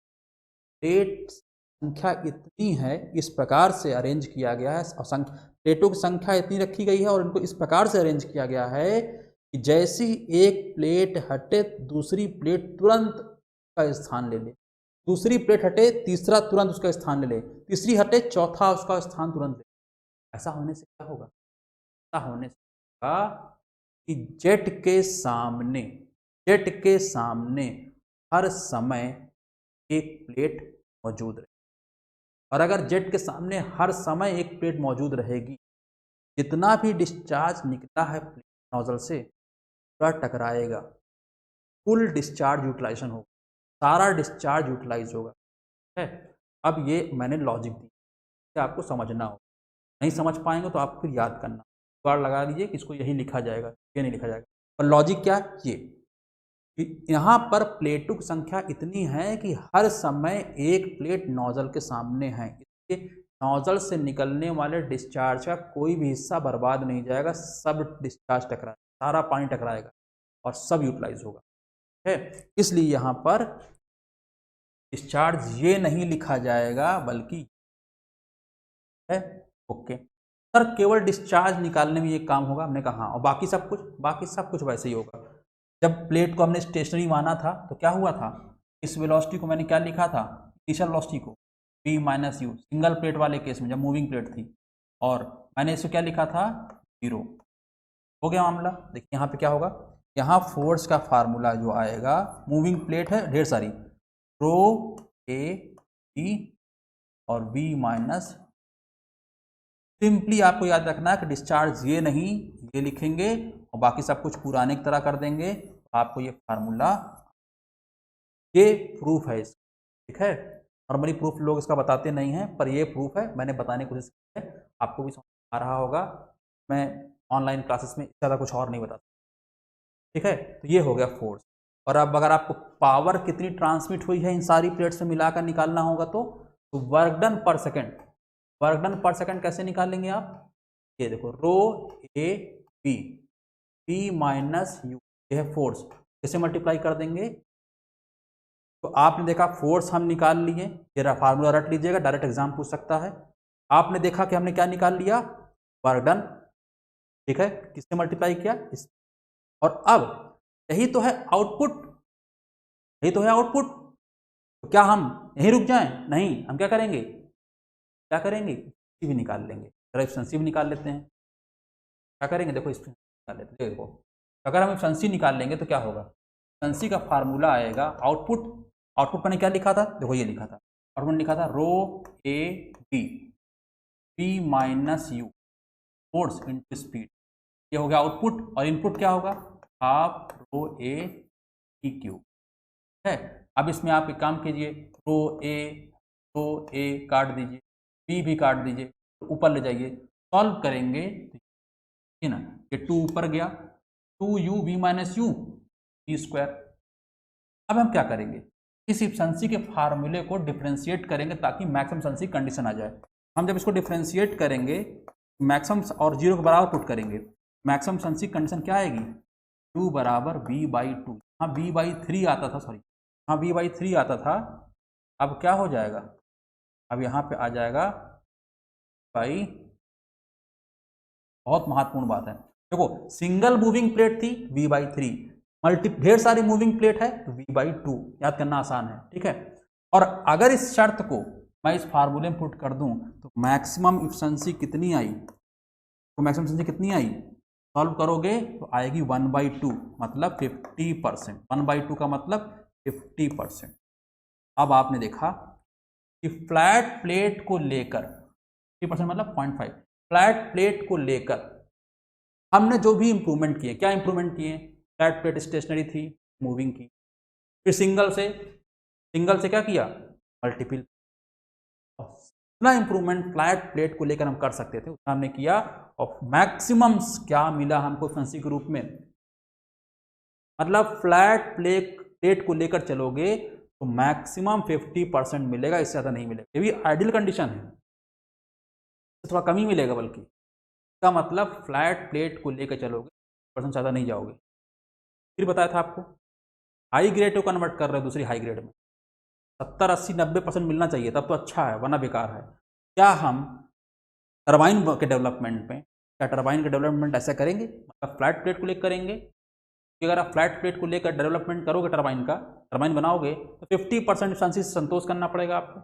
प्लेट संख्या इतनी है, इस प्रकार से अरेंज किया गया है, और प्लेटों की संख्या इतनी रखी गई है और इनको इस प्रकार से अरेंज किया गया है कि जैसी एक प्लेट हटे दूसरी प्लेट तुरंत उसका स्थान ले ले, दूसरी प्लेट हटे तीसरा तुरंत उसका स्थान ले ले, तीसरी हटे चौथा उसका स्थान तुरंत ले। ऐसा होने से क्या होगा? ऐसा होने से होगा कि जेट के सामने हर समय एक प्लेट मौजूद रहे। और अगर जेट के सामने हर समय एक प्लेट मौजूद रहेगी, जितना भी डिस्चार्ज निकला है नोजल से पूरा टकराएगा, फुल डिस्चार्ज यूटिलाइजेशन होगा, सारा डिस्चार्ज यूटिलाइज होगा। है, अब ये मैंने लॉजिक दी, कि आपको समझना हो, नहीं समझ पाएंगे तो आप फिर याद करना, बार लगा लीजिए कि इसको यही लिखा जाएगा, ये नहीं लिखा जाएगा। और लॉजिक क्या, ये यहाँ पर प्लेटों की संख्या इतनी है कि हर समय एक प्लेट नोजल के सामने है, इसलिए नोजल से निकलने वाले डिस्चार्ज का कोई भी हिस्सा बर्बाद नहीं जाएगा, सब डिस्चार्ज टकराएगा, सारा पानी टकराएगा और सब यूटिलाइज होगा। है, इसलिए यहाँ पर डिस्चार्ज ये नहीं लिखा जाएगा बल्कि है। ओके सर, केवल डिस्चार्ज निकालने में ये काम होगा, हमने कहा, और बाकी सब कुछ वैसे ही होगा। जब प्लेट को हमने स्टेशनरी माना था तो क्या हुआ था, इस वेलोसिटी को मैंने क्या लिखा था, इनिशियल वेलोसिटी को v minus you, single plate वाले केस में जब मूविंग प्लेट थी, और मैंने इसको क्या लिखा था, 0। हो गया मामला। देखिए यहाँ पे क्या होगा, यहाँ फोर्स का फार्मूला जो आएगा, मूविंग प्लेट है ढेर सारी, रो ए बी और v माइनस, सिंपली आपको याद रखना है कि डिस्चार्ज ये नहीं, ये लिखेंगे और बाकी सब कुछ पुराने की तरह कर देंगे, आपको ये फार्मूला, ये प्रूफ है इसका, ठीक है। नॉर्मली प्रूफ लोग इसका बताते नहीं हैं, पर ये प्रूफ है, मैंने बताने की कोशिश की है, आपको भी समझ आ रहा होगा। मैं ऑनलाइन क्लासेस में ज़्यादा कुछ और नहीं बताता, ठीक है। तो ये हो गया फोर्स। और अब अगर आपको पावर कितनी ट्रांसमिट हुई है इन सारी प्लेट्स में मिलाकर निकालना होगा तो work done per second, work done per second कैसे निकालेंगे आप, ये देखो, rho A B, B minus U, ये है फोर्स, कैसे मल्टीप्लाई कर देंगे। तो आपने देखा फोर्स हम निकाल लिए, ये फार्मूला रट लीजिएगा, डायरेक्ट एग्जाम पूछ सकता है। आपने देखा कि हमने क्या निकाल लिया, वर्क डन, ठीक है, किससे मल्टीप्लाई किया, इस। और अब यही तो है आउटपुट, यही तो है आउटपुट। तो क्या हम यहीं रुक जाएं, नहीं, हम क्या करेंगे, भी निकाल लेंगे, एफिशिएंसी भी निकाल लेते हैं। क्या करेंगे, देखो इस निकाल लेते हैं। देखो अगर हम एफिशिएंसी निकाल लेंगे तो क्या होगा, एफिशिएंसी का फार्मूला आएगा आउटपुट, आउटपुट मैंने क्या लिखा था, देखो ये लिखा था, आउटपुट लिखा था rho A B, B minus U, force into speed, ये हो गया आउटपुट। और इनपुट क्या होगा, हाफ रो ए ई क्यूब है। अब इसमें आप एक काम कीजिए, रो ए काट दीजिए, बी भी काट दीजिए, तो ऊपर ले जाइए, सॉल्व करेंगे, ठीक ना, ये 2 ऊपर गया, 2u v minus you E square. अब हम क्या करेंगे, इस एफिशिएंसी के फार्मूले को डिफरेंशिएट करेंगे ताकि मैक्सिमम एफिशिएंसी कंडीशन आ जाए। हम जब इसको डिफरेंशिएट करेंगे, मैक्सिमम और 0 के बराबर पुट करेंगे, मैक्सिमम एफिशिएंसी कंडीशन क्या आएगी, U बराबर V/2। हाँ V/3 आता था, सॉरी हाँ V/3 आता था, अब क्या हो जाएगा, अब यहाँ पे आ जाएगा भाई, बहुत महत्वपूर्ण बात है। देखो सिंगल मूविंग प्लेट थी V/3, ढेर सारी मूविंग प्लेट है तो V/2, याद करना आसान है, ठीक है। और अगर इस शर्त को मैं इस फार्मूले में पुट कर दूं तो मैक्सिमम एफिशिएंसी कितनी आई, तो मैक्सिमम एफिशिएंसी कितनी आई, सॉल्व करोगे तो आएगी 1/2, मतलब 50%। 1/2 का मतलब 50%। अब आपने देखा कि फ्लैट प्लेट को लेकर 50% मतलब 0.5, फ्लैट प्लेट को लेकर हमने जो भी इंप्रूवमेंट किए, क्या इंप्रूवमेंट किए, फ्लैट प्लेट स्टेशनरी थी, मूविंग की, फिर सिंगल से क्या किया, मल्टीपल, उतना इंप्रूवमेंट फ्लैट प्लेट को लेकर हम कर सकते थे उतना हमने किया, और मैक्सिमम क्या मिला हमको एफिशिएंसी के रूप में, मतलब फ्लैट प्लेट को लेकर चलोगे तो मैक्सिमम 50% मिलेगा, इससे ज़्यादा नहीं मिलेगा। ये भी आइडियल कंडीशन है, थोड़ा कम ही मिलेगा, बल्कि इसका मतलब फ्लैट प्लेट को लेकर चलोगे % ज़्यादा नहीं जाओगे। फिर बताया था आपको हाई ग्रेड को कन्वर्ट कर रहे हो दूसरी हाई ग्रेड में, 70, 80, 90% मिलना चाहिए, तब तो अच्छा है, वरना बेकार है। क्या हम टरबाइन के डेवलपमेंट में, क्या टरबाइन के डेवलपमेंट ऐसा करेंगे, मतलब फ्लैट प्लेट को लेकर करेंगे, कि अगर आप फ्लैट प्लेट को लेकर डेवलपमेंट करोगे, टरबाइन बनाओगे तो 50% एफिशिएंसी से संतोष करना पड़ेगा आपको।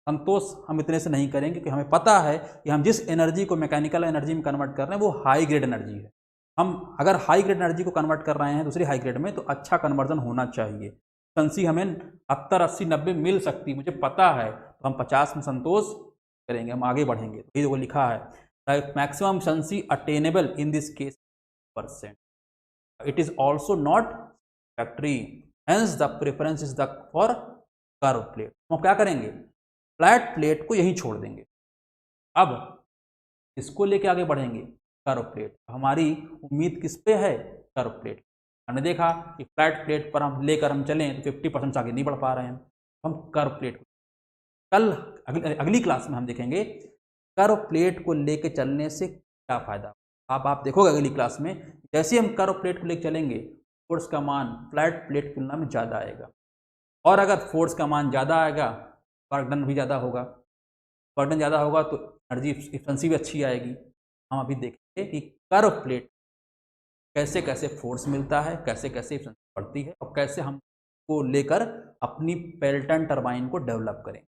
संतोष हम इतने से नहीं करेंगे, क्योंकि हमें पता है कि हम जिस एनर्जी को मैकेनिकल एनर्जी में कन्वर्ट कर रहे हैं वो हाई ग्रेड एनर्जी है। हम अगर हाई ग्रेड एनर्जी को कन्वर्ट कर रहे हैं दूसरी हाई ग्रेड में तो अच्छा कन्वर्जन होना चाहिए। एफिशिएंसी हमें 70, 80, 90 मिल सकती, मुझे पता है, तो हम 50 में संतोष करेंगे, हम आगे बढ़ेंगे। तो ये जो लिखा है maximum efficiency attainable in this case %, it is also not factory, hence the preference is the for curve plate। हम क्या करेंगे, फ्लैट प्लेट को यहीं छोड़ देंगे, अब इसको लेके आगे बढ़ेंगे कर्व प्लेट। हमारी उम्मीद किस पे है, कर्व प्लेट। हमने देखा कि फ्लैट प्लेट पर हम लेकर हम चलें तो 50% से आगे नहीं बढ़ पा रहे हैं, हम कर्व प्लेट, कल अगली क्लास में हम देखेंगे कर्व प्लेट को लेके चलने से क्या फायदा। आप देखोगे अगली क्लास में, जैसे हम कर्व प्लेट को लेकर चलेंगे फोर्स का मान फ्लैट प्लेट की तुलना में ज़्यादा आएगा, और अगर फोर्स का मान ज़्यादा आएगा वर्क डन भी ज़्यादा होगा, वर्क डन ज़्यादा होगा तो एनर्जी एफिशिएंसी भी अच्छी आएगी। हम अभी देखेंगे कि कर्व प्लेट कैसे कैसे फोर्स मिलता है, कैसे कैसे एफिशिएंसी बढ़ती है, और कैसे हम को लेकर अपनी पेल्टन टरबाइन को डेवलप करें।